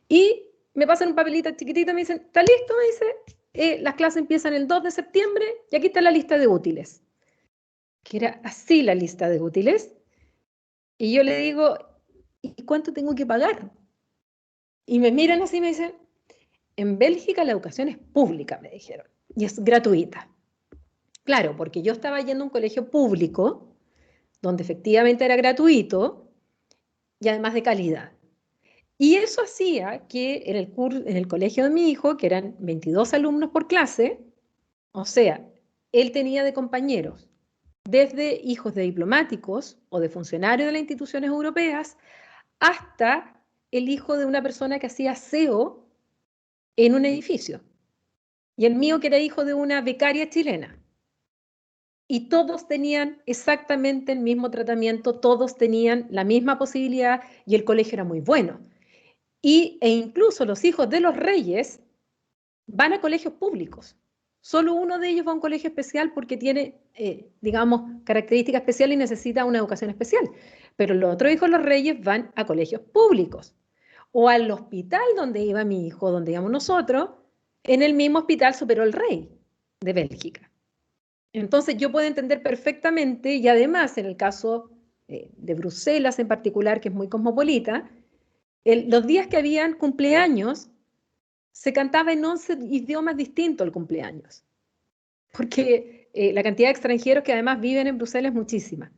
y me pasan un papelito chiquitito y me dicen, ¿está listo? Me dice, las clases empiezan el 2 de septiembre y aquí está la lista de útiles. Que era así la lista de útiles. Y yo le digo, ¿y cuánto tengo que pagar? Y me miran así y me dicen, en Bélgica la educación es pública, me dijeron, y es gratuita. Claro, porque yo estaba yendo a un colegio público, donde efectivamente era gratuito y además de calidad. Y eso hacía que en el colegio de mi hijo, que eran 22 alumnos por clase, o sea, él tenía de compañeros desde hijos de diplomáticos o de funcionarios de las instituciones europeas hasta el hijo de una persona que hacía aseo en un edificio. Y el mío que era hijo de una becaria chilena. Y todos tenían exactamente el mismo tratamiento, todos tenían la misma posibilidad y el colegio era muy bueno. E incluso los hijos de los reyes van a colegios públicos. Solo uno de ellos va a un colegio especial porque tiene, digamos, características especiales y necesita una educación especial. Pero los otros hijos de los reyes van a colegios públicos. O al hospital donde iba mi hijo, donde íbamos nosotros, en el mismo hospital superó el rey de Bélgica. Entonces yo puedo entender perfectamente, y además en el caso de Bruselas en particular, que es muy cosmopolita, los días que habían cumpleaños, se cantaba en 11 idiomas distintos el cumpleaños, porque la cantidad de extranjeros que además viven en Bruselas es muchísima.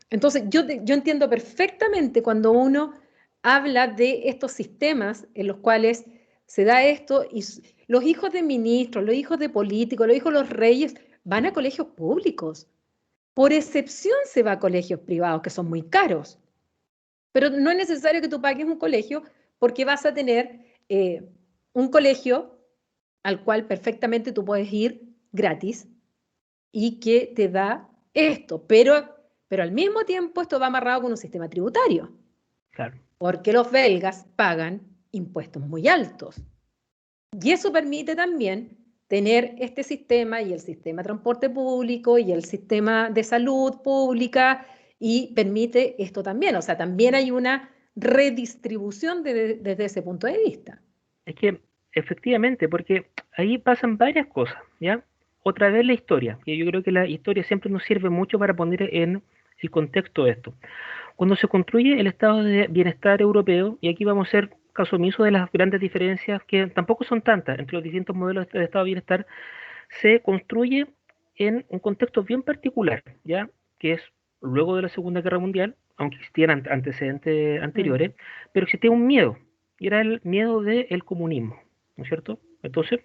Entonces yo entiendo perfectamente cuando uno habla de estos sistemas en los cuales se da esto y los hijos de ministros, los hijos de políticos, los hijos de los reyes van a colegios públicos. Por excepción se va a colegios privados que son muy caros, pero no es necesario que tú pagues un colegio porque vas a tener un colegio al cual perfectamente tú puedes ir gratis y que te da esto, pero al mismo tiempo esto va amarrado con un sistema tributario, Claro. porque los belgas pagan impuestos muy altos. Y eso permite también tener este sistema y el sistema de transporte público y el sistema de salud pública y permite esto también. O sea, también hay una redistribución desde ese punto de vista. Es que efectivamente, porque ahí pasan varias cosas, ¿ya? Otra vez la historia, que yo creo que la historia siempre nos sirve mucho para poner en el contexto de esto. Cuando se construye el estado de bienestar europeo, y aquí vamos a hacer caso omiso de las grandes diferencias que tampoco son tantas entre los distintos modelos de estado de bienestar, se construye en un contexto bien particular, ¿ya? Que es luego de la Segunda Guerra Mundial, aunque existían antecedentes Mm. anteriores, pero existía un miedo, y era el miedo del comunismo, ¿no es cierto? Entonces,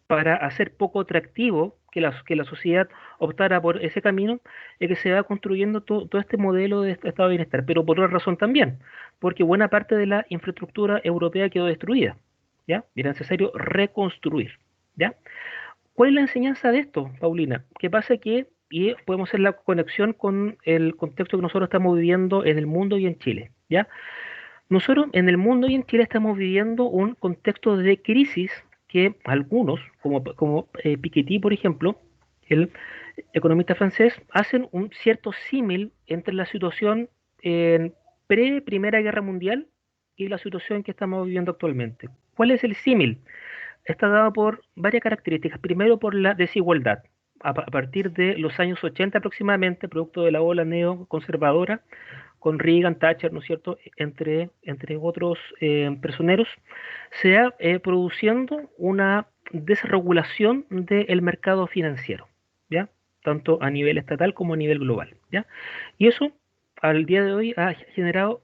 para hacer poco atractivo que la sociedad optara por ese camino, es que se va construyendo todo este modelo de estado de bienestar, pero por otra razón también, porque buena parte de la infraestructura europea quedó destruida, ¿ya? Y era necesario reconstruir, ¿ya? ¿Cuál es la enseñanza de esto, Paulina? ¿Qué pasa que, y podemos hacer la conexión con el contexto que nosotros estamos viviendo en el mundo y en Chile, ¿ya? Nosotros en el mundo y en Chile estamos viviendo un contexto de crisis que algunos, como Piketty, por ejemplo, el economista francés, hacen un cierto símil entre la situación en pre-Primera Guerra Mundial y la situación que estamos viviendo actualmente. ¿Cuál es el símil? Está dado por varias características. Primero, por la desigualdad. A partir de los años 80 aproximadamente, producto de la ola neoconservadora, con Reagan, Thatcher, ¿no es cierto?, entre otros personeros, se ha produciendo una desregulación del mercado financiero, ¿ya? Tanto a nivel estatal como a nivel global, ¿ya? Y eso al día de hoy ha generado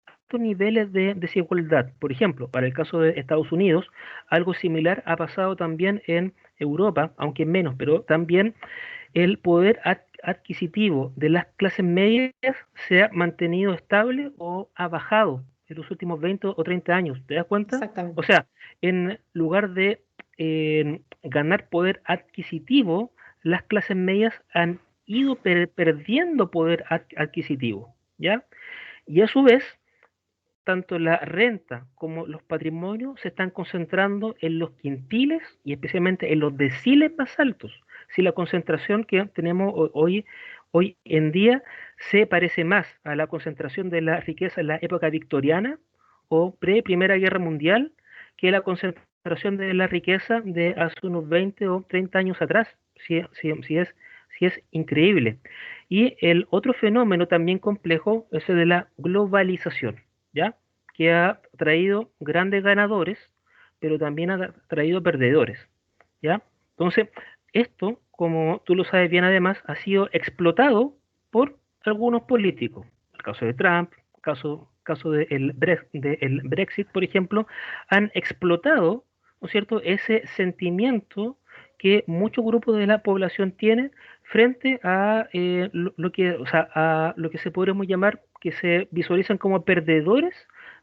altos niveles de desigualdad. Por ejemplo, para el caso de Estados Unidos, algo similar ha pasado también en Europa, aunque menos, pero también el poder adquisitivo de las clases medias se ha mantenido estable o ha bajado en los últimos 20 o 30 años. ¿Te das cuenta? O Exactamente. sea, en lugar de ganar poder adquisitivo, las clases medias han ido perdiendo poder adquisitivo, ¿ya? Y a su vez, tanto la renta como los patrimonios se están concentrando en los quintiles y especialmente en los deciles más altos. Si la concentración que tenemos hoy en día se parece más a la concentración de la riqueza en la época victoriana o pre-Primera Guerra Mundial que la concentración de la riqueza de hace unos 20 o 30 años atrás. Si es increíble. Y el otro fenómeno también complejo es el de la globalización, ¿ya? Que ha traído grandes ganadores, pero también ha traído perdedores, ¿ya? Entonces, esto, como tú lo sabes bien además, ha sido explotado por algunos políticos. El caso de Trump, caso del Brexit, por ejemplo, han explotado, ¿no es cierto?, ese sentimiento que muchos grupos de la población tienen frente a a lo que se podríamos llamar que se visualizan como perdedores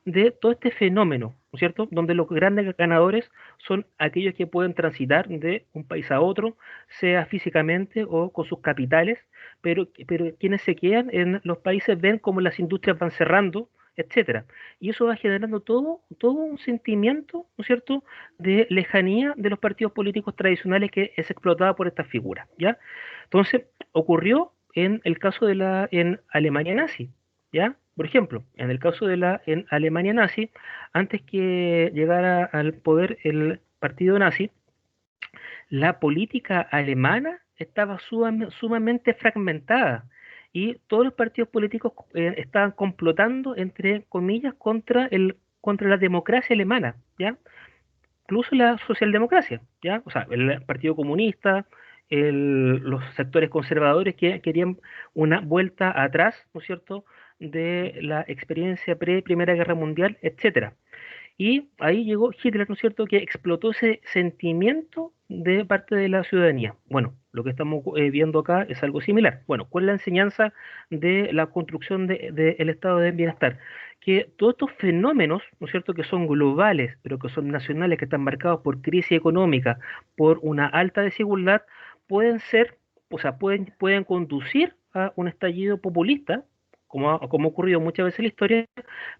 de todo este fenómeno, ¿no es cierto? Donde los grandes ganadores son aquellos que pueden transitar de un país a otro, sea físicamente o con sus capitales, pero quienes se quedan en los países ven como las industrias van cerrando, etcétera. Y eso va generando todo un sentimiento, ¿no es cierto?, de lejanía de los partidos políticos tradicionales que es explotada por estas figuras, ¿ya? Entonces, ocurrió en el caso en Alemania nazi, ¿ya? Por ejemplo, en el caso en Alemania nazi, antes que llegara al poder el partido nazi, la política alemana estaba sumamente fragmentada y todos los partidos políticos estaban complotando, entre comillas, contra la democracia alemana, ¿ya? Incluso la socialdemocracia, ¿ya? O sea, el Partido Comunista, los sectores conservadores que querían una vuelta atrás, ¿no es cierto?, de la experiencia pre-Primera Guerra Mundial, etcétera. Y ahí llegó Hitler, ¿no es cierto?, que explotó ese sentimiento de parte de la ciudadanía. Bueno, lo que estamos viendo acá es algo similar. Bueno, ¿cuál es la enseñanza de la construcción del estado de bienestar? Que todos estos fenómenos, ¿no es cierto?, que son globales, pero que son nacionales, que están marcados por crisis económica, por una alta desigualdad, pueden ser, o sea, pueden conducir a un estallido populista, como ha ocurrido muchas veces en la historia,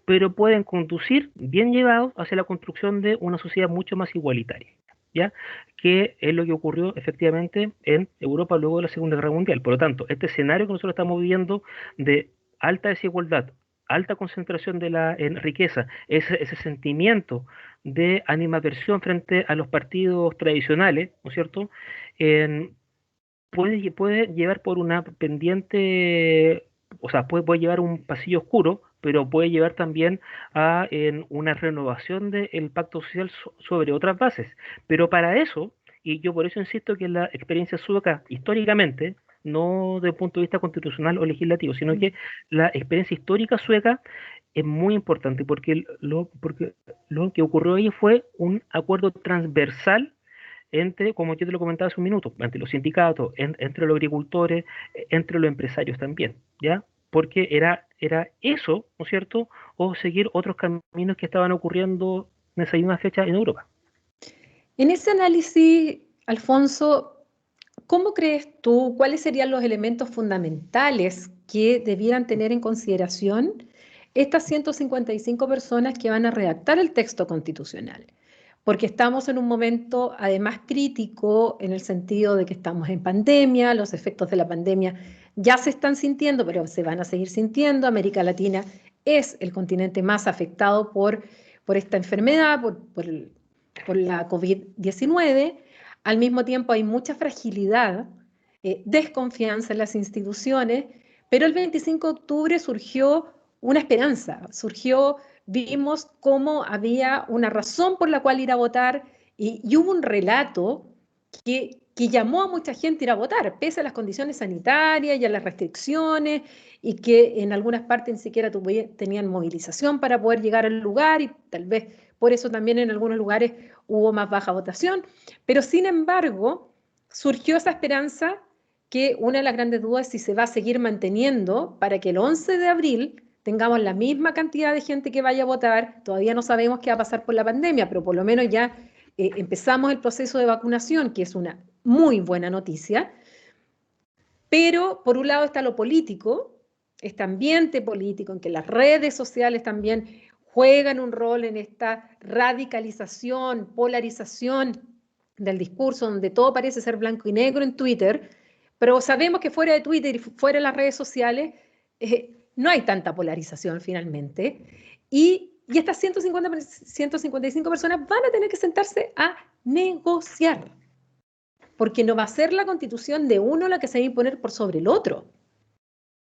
pero pueden conducir, bien llevados, hacia la construcción de una sociedad mucho más igualitaria, ¿ya? Que es lo que ocurrió efectivamente en Europa luego de la Segunda Guerra Mundial. Por lo tanto, este escenario que nosotros estamos viviendo de alta desigualdad, alta concentración en riqueza, ese sentimiento de animadversión frente a los partidos tradicionales, ¿no es cierto?, En- puede llevar por una pendiente, o sea, puede llevar un pasillo oscuro, pero puede llevar también a una renovación del pacto social sobre otras bases. Pero para eso, y yo por eso insisto que la experiencia sueca históricamente, no desde el punto de vista constitucional o legislativo, sino que la experiencia histórica sueca es muy importante porque lo que ocurrió ahí fue un acuerdo transversal entre, como yo te lo comentaba hace un minuto, entre los sindicatos, entre los agricultores, entre los empresarios también, ¿ya? Porque era eso, ¿no es cierto? O seguir otros caminos que estaban ocurriendo en esa misma fecha en Europa. En ese análisis, Alfonso, ¿cómo crees tú cuáles serían los elementos fundamentales que debieran tener en consideración estas 155 personas que van a redactar el texto constitucional? Porque estamos en un momento además crítico en el sentido de que estamos en pandemia, los efectos de la pandemia ya se están sintiendo, pero se van a seguir sintiendo. América Latina es el continente más afectado por esta enfermedad, por la COVID-19. Al mismo tiempo hay mucha fragilidad, desconfianza en las instituciones, pero el 25 de octubre surgió una esperanza, vimos cómo había una razón por la cual ir a votar Y hubo un relato que llamó a mucha gente a ir a votar, pese a las condiciones sanitarias y a las restricciones, y que en algunas partes ni siquiera tenían movilización para poder llegar al lugar, y tal vez por eso también en algunos lugares hubo más baja votación. Pero sin embargo, surgió esa esperanza que una de las grandes dudas es si se va a seguir manteniendo para que el 11 de abril tengamos la misma cantidad de gente que vaya a votar. Todavía no sabemos qué va a pasar por la pandemia, pero por lo menos ya empezamos el proceso de vacunación, que es una muy buena noticia. Pero por un lado está lo político, este ambiente político en que las redes sociales también juegan un rol en esta radicalización, polarización del discurso, donde todo parece ser blanco y negro en Twitter, pero sabemos que fuera de Twitter y fuera de las redes sociales no hay tanta polarización finalmente. Y estas 155 personas van a tener que sentarse a negociar, porque no va a ser la constitución de uno la que se va a imponer por sobre el otro.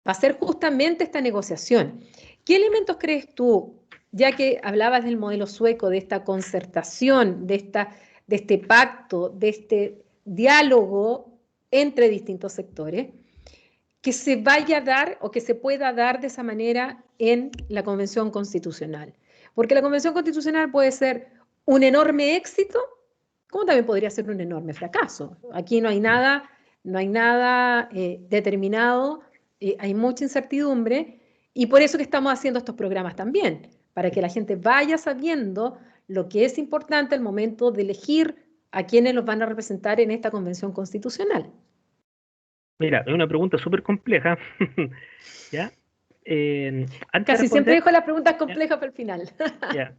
Va a ser justamente esta negociación. ¿Qué elementos crees tú, ya que hablabas del modelo sueco, de esta concertación, de este pacto, de este diálogo entre distintos sectores, que se vaya a dar o que se pueda dar de esa manera en la Convención Constitucional? Porque la Convención Constitucional puede ser un enorme éxito, como también podría ser un enorme fracaso. Aquí no hay nada, determinado, hay mucha incertidumbre, y por eso que estamos haciendo estos programas también, para que la gente vaya sabiendo lo que es importante al momento de elegir a quienes los van a representar en esta Convención Constitucional. Mira, es una pregunta súper compleja, ¿ya? Antes de Casi siempre responder, dejo las preguntas ya, complejas para el final. ya,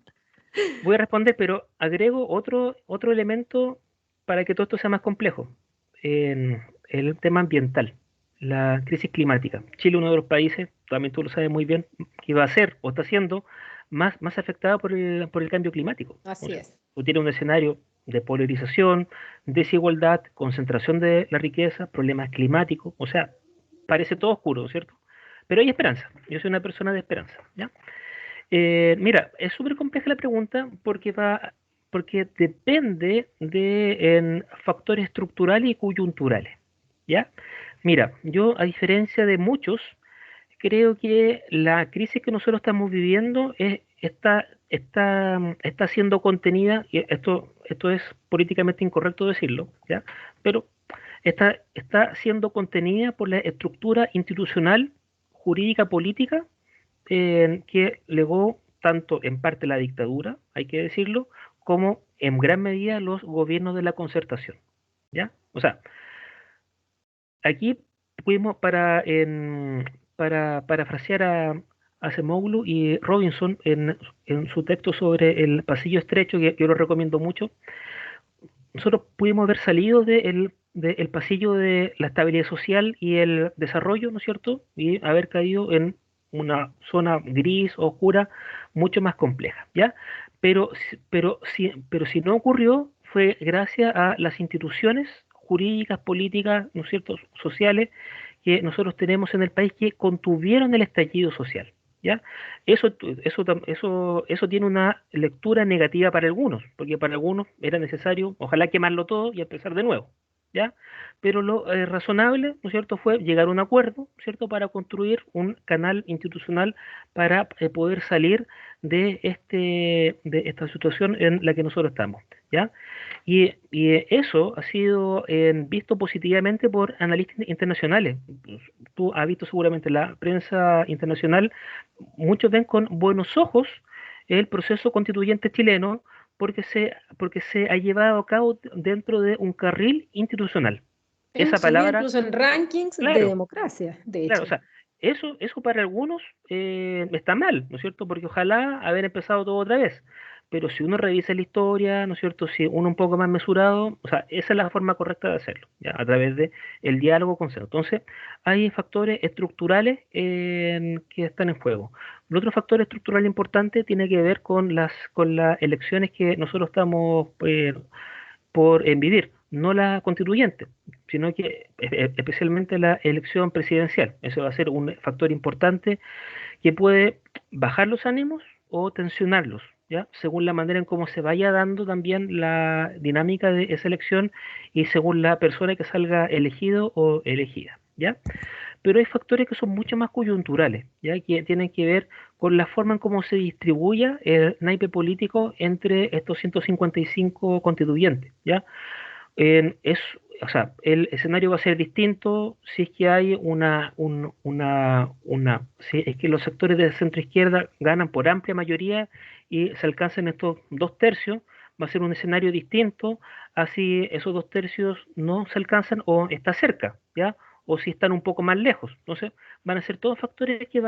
voy a responder, pero agrego otro elemento para que todo esto sea más complejo. El tema ambiental, la crisis climática. Chile, uno de los países, también tú lo sabes muy bien, que va a ser o está siendo más afectada por el cambio climático. O Así sea, es. tú tienes un escenario de polarización, desigualdad, concentración de la riqueza, problemas climáticos, o sea, parece todo oscuro, ¿cierto? Pero hay esperanza. Yo soy una persona de esperanza, ¿ya? Mira, es súper compleja la pregunta porque depende de factores estructurales y coyunturales, ¿ya? Mira, yo a diferencia de muchos, creo que la crisis que nosotros estamos viviendo está siendo contenida, y esto es políticamente incorrecto decirlo, ¿ya? Pero está siendo contenida por la estructura institucional, jurídica, política que legó tanto en parte la dictadura, hay que decirlo, como en gran medida los gobiernos de la concertación. ¿Ya? O sea, aquí pudimos para parafrasear a Acemoglu y Robinson en su texto sobre el pasillo estrecho, que yo lo recomiendo mucho. Nosotros pudimos haber salido del pasillo de la estabilidad social y el desarrollo, ¿no es cierto? Y haber caído en una zona gris, oscura, mucho más compleja, ¿ya? Pero si no ocurrió, fue gracias a las instituciones jurídicas, políticas, ¿no es cierto?, sociales que nosotros tenemos en el país que contuvieron el estallido social, ¿ya? Eso tiene una lectura negativa para algunos, porque para algunos era necesario, ojalá quemarlo todo y empezar de nuevo, ¿ya? Pero lo razonable, ¿no es cierto?, fue llegar a un acuerdo, ¿cierto?, para construir un canal institucional para poder salir de esta situación en la que nosotros estamos, ¿ya? Y eso ha sido visto positivamente por analistas internacionales. Tú has visto seguramente la prensa internacional, muchos ven con buenos ojos el proceso constituyente chileno porque se ha llevado a cabo dentro de un carril institucional. Esa Hemos subido palabra, incluso en rankings de claro, democracia, de claro, o hecho. sea, eso para algunos está mal, ¿no es cierto? Porque ojalá haber empezado todo otra vez. Pero si uno revisa la historia, ¿no es cierto? Si uno un poco más mesurado, o sea, esa es la forma correcta de hacerlo, ¿ya? A través de el diálogo consenso. Entonces, hay factores estructurales que están en juego. El otro factor estructural importante tiene que ver con las elecciones que nosotros estamos por vivir, no la constituyente, sino que especialmente la elección presidencial. Eso va a ser un factor importante que puede bajar los ánimos o tensionarlos. ¿ya? Según la manera en cómo se vaya dando también la dinámica de esa elección y según la persona que salga elegido o elegida, ¿ya? Pero hay factores que son mucho más coyunturales, ¿ya? Que tienen que ver con la forma en cómo se distribuya el naipe político entre estos 155 constituyentes, ¿ya? Es, o sea, el escenario va a ser distinto si es que hay si es que los sectores de centro izquierda ganan por amplia mayoría y se alcanzan estos 2 tercios, va a ser un escenario distinto a si esos 2 tercios no se alcanzan o está cerca, ¿ya? O si están un poco más lejos. Entonces, van a ser todos factores que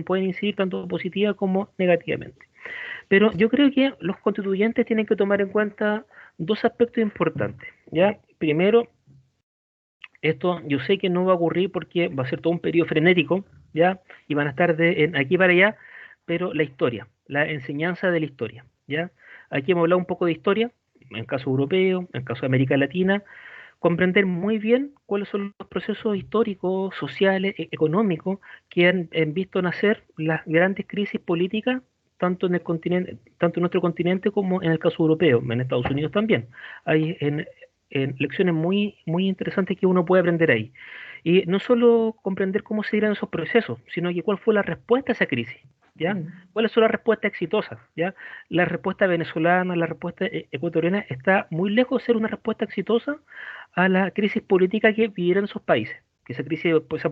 pueden incidir tanto positiva como negativamente. Pero yo creo que los constituyentes tienen que tomar en cuenta dos aspectos importantes, ¿ya? Primero, esto yo sé que no va a ocurrir porque va a ser todo un periodo frenético, ¿ya? Y van a estar de aquí para allá, pero la historia, la enseñanza de la historia, ¿ya? Aquí hemos hablado un poco de historia, en caso europeo, en caso de América Latina, comprender muy bien cuáles son los procesos históricos, sociales, económicos que han visto nacer las grandes crisis políticas, tanto en el continente, tanto en nuestro continente como en el caso europeo, en Estados Unidos también. Hay lecciones muy interesantes que uno puede aprender ahí. Y no solo comprender cómo se dieron esos procesos, sino que cuál fue la respuesta a esa crisis, ¿ya? ¿Cuáles son las respuestas exitosas, ¿ya? La respuesta venezolana, la respuesta ecuatoriana está muy lejos de ser una respuesta exitosa a la crisis política que vivieron esos países. Que esa crisis, pues,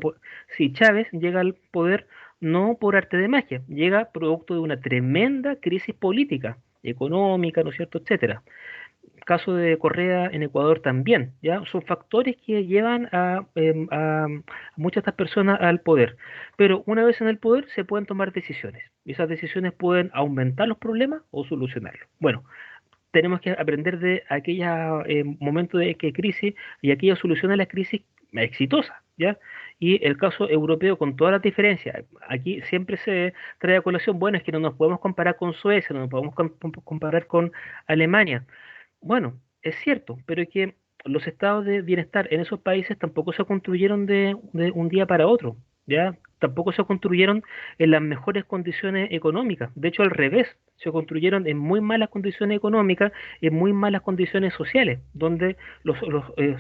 si Chávez llega al poder no por arte de magia, llega producto de una tremenda crisis política, económica, ¿no es cierto?, etcétera. Caso de Correa en Ecuador también, ¿ya? Son factores que llevan a muchas de estas personas al poder. Pero una vez en el poder se pueden tomar decisiones. Y esas decisiones pueden aumentar los problemas o solucionarlos. Bueno, tenemos que aprender de aquellos momentos de crisis y aquellas soluciones a las crisis exitosas, ¿ya? Y el caso europeo con todas las diferencias, aquí siempre se trae a colación, bueno, es que no nos podemos comparar con Suecia, no nos podemos comparar con Alemania. Bueno, es cierto, pero es que los estados de bienestar en esos países tampoco se construyeron de un día para otro, ¿ya? Tampoco se construyeron en las mejores condiciones económicas. De hecho, al revés, se construyeron en muy malas condiciones económicas, en muy malas condiciones sociales, donde los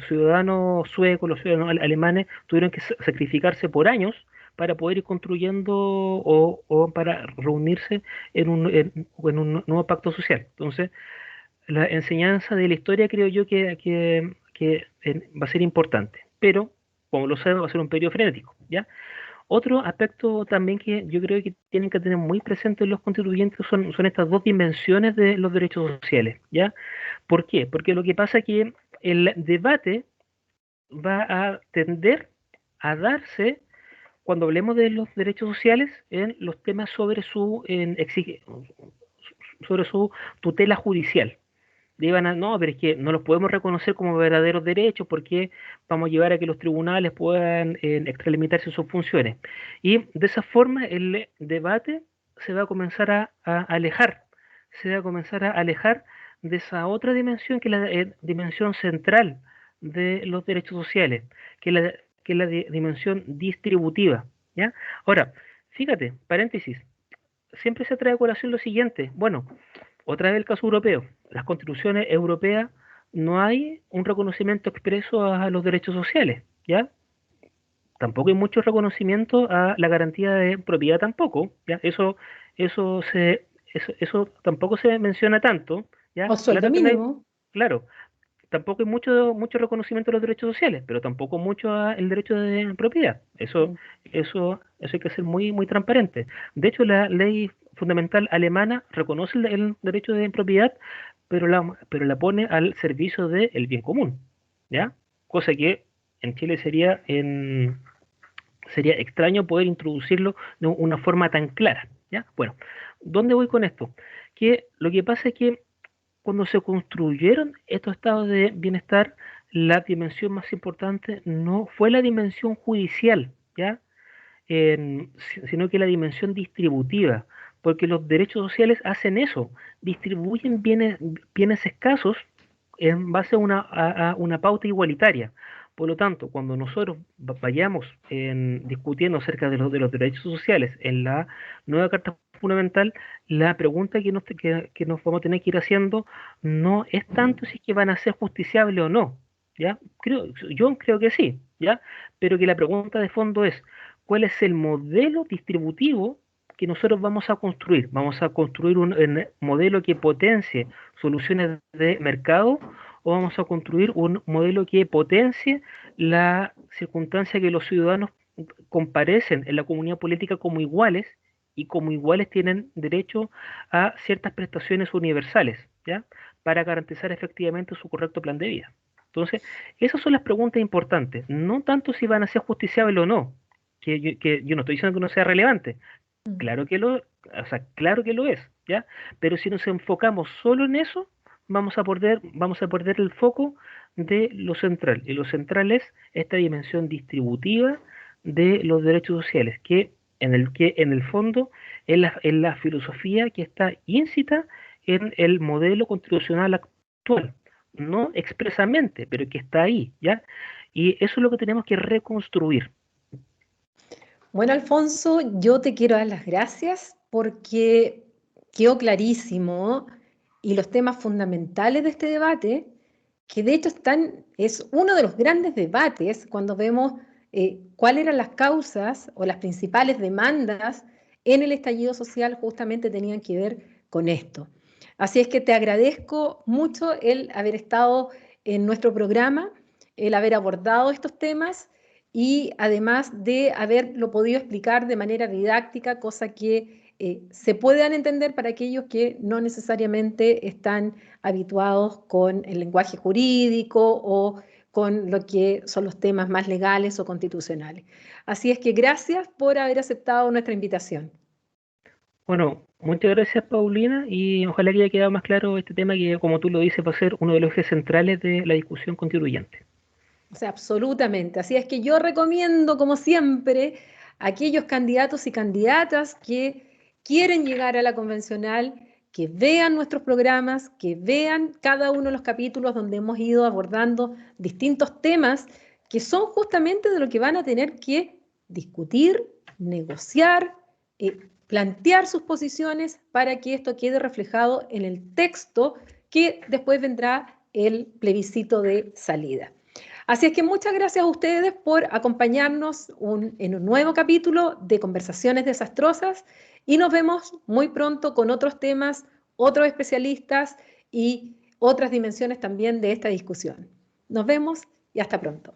ciudadanos suecos, los ciudadanos alemanes tuvieron que sacrificarse por años para poder ir construyendo o para reunirse en un nuevo pacto social. Entonces, la enseñanza de la historia creo yo que va a ser importante, pero como lo sabemos va a ser un periodo frenético, ¿ya? Otro aspecto también que yo creo que tienen que tener muy presentes los constituyentes son estas dos dimensiones de los derechos sociales, ¿ya? ¿Por qué? Porque lo que pasa es que el debate va a tender a darse cuando hablemos de los derechos sociales en los temas sobre su tutela judicial, no, pero es que no los podemos reconocer como verdaderos derechos porque vamos a llevar a que los tribunales puedan extralimitarse sus funciones. Y de esa forma el debate se va a comenzar a alejar, se va a comenzar a alejar de esa otra dimensión que es la dimensión central de los derechos sociales, que es la dimensión distributiva, ¿ya? Ahora, fíjate, paréntesis, siempre se trae a colación lo siguiente, bueno, otra vez el caso europeo. Las constituciones europeas no hay un reconocimiento expreso a los derechos sociales, ¿ya? Tampoco hay mucho reconocimiento a la garantía de propiedad tampoco, ¿ya? Eso eso tampoco se menciona tanto, ¿ya? O sueldo mínimo. Claro, tampoco hay mucho reconocimiento de los derechos sociales, pero tampoco mucho el derecho de propiedad. Eso hay que ser muy transparente. De hecho, la ley fundamental alemana reconoce el derecho de propiedad, pero la pone al servicio del bien común, ¿ya? Cosa que en Chile sería extraño poder introducirlo de una forma tan clara, ¿ya? Bueno, ¿dónde voy con esto? Que lo que pasa es que cuando se construyeron estos estados de bienestar, la dimensión más importante no fue la dimensión judicial, ¿ya? Sino que la dimensión distributiva, porque los derechos sociales hacen eso, distribuyen bienes escasos en base a una pauta igualitaria. Por lo tanto, cuando nosotros vayamos discutiendo acerca de los derechos sociales en la nueva Carta fundamental, la pregunta que nos vamos a tener que ir haciendo no es tanto si es que van a ser justiciables o no, ¿ya? Yo creo que sí, ¿ya? Pero que la pregunta de fondo es, ¿cuál es el modelo distributivo que nosotros vamos a construir? ¿Vamos a construir un modelo que potencie soluciones de mercado o vamos a construir un modelo que potencie la circunstancia que los ciudadanos comparecen en la comunidad política como iguales y como iguales tienen derecho a ciertas prestaciones universales, ¿ya? Para garantizar efectivamente su correcto plan de vida? Entonces, esas son las preguntas importantes, no tanto si van a ser justiciables o no, que yo no estoy diciendo que no sea relevante, claro que o sea, claro que lo es, ¿ya? Pero si nos enfocamos solo en eso, vamos a perder el foco de lo central. Y lo central es esta dimensión distributiva de los derechos sociales, que en el fondo es la filosofía que está íncita en el modelo constitucional actual. No expresamente, pero que está ahí, ¿ya? Y eso es lo que tenemos que reconstruir. Bueno, Alfonso, yo te quiero dar las gracias porque quedó clarísimo y los temas fundamentales de este debate, que de hecho es uno de los grandes debates cuando vemos cuáles eran las causas o las principales demandas en el estallido social, justamente tenían que ver con esto. Así es que te agradezco mucho el haber estado en nuestro programa, el haber abordado estos temas y además de haberlo podido explicar de manera didáctica, cosa que se puedan entender para aquellos que no necesariamente están habituados con el lenguaje jurídico o con lo que son los temas más legales o constitucionales. Así es que gracias por haber aceptado nuestra invitación. Bueno, muchas gracias, Paulina, y ojalá que haya quedado más claro este tema que, como tú lo dices, va a ser uno de los ejes centrales de la discusión constituyente. O sea, absolutamente. Así es que yo recomiendo, como siempre, a aquellos candidatos y candidatas que quieren llegar a la convencional, que vean nuestros programas, que vean cada uno de los capítulos donde hemos ido abordando distintos temas que son justamente de lo que van a tener que discutir, negociar, plantear sus posiciones para que esto quede reflejado en el texto que después vendrá el plebiscito de salida. Así es que muchas gracias a ustedes por acompañarnos en un nuevo capítulo de Conversaciones Desastrosas y nos vemos muy pronto con otros temas, otros especialistas y otras dimensiones también de esta discusión. Nos vemos y hasta pronto.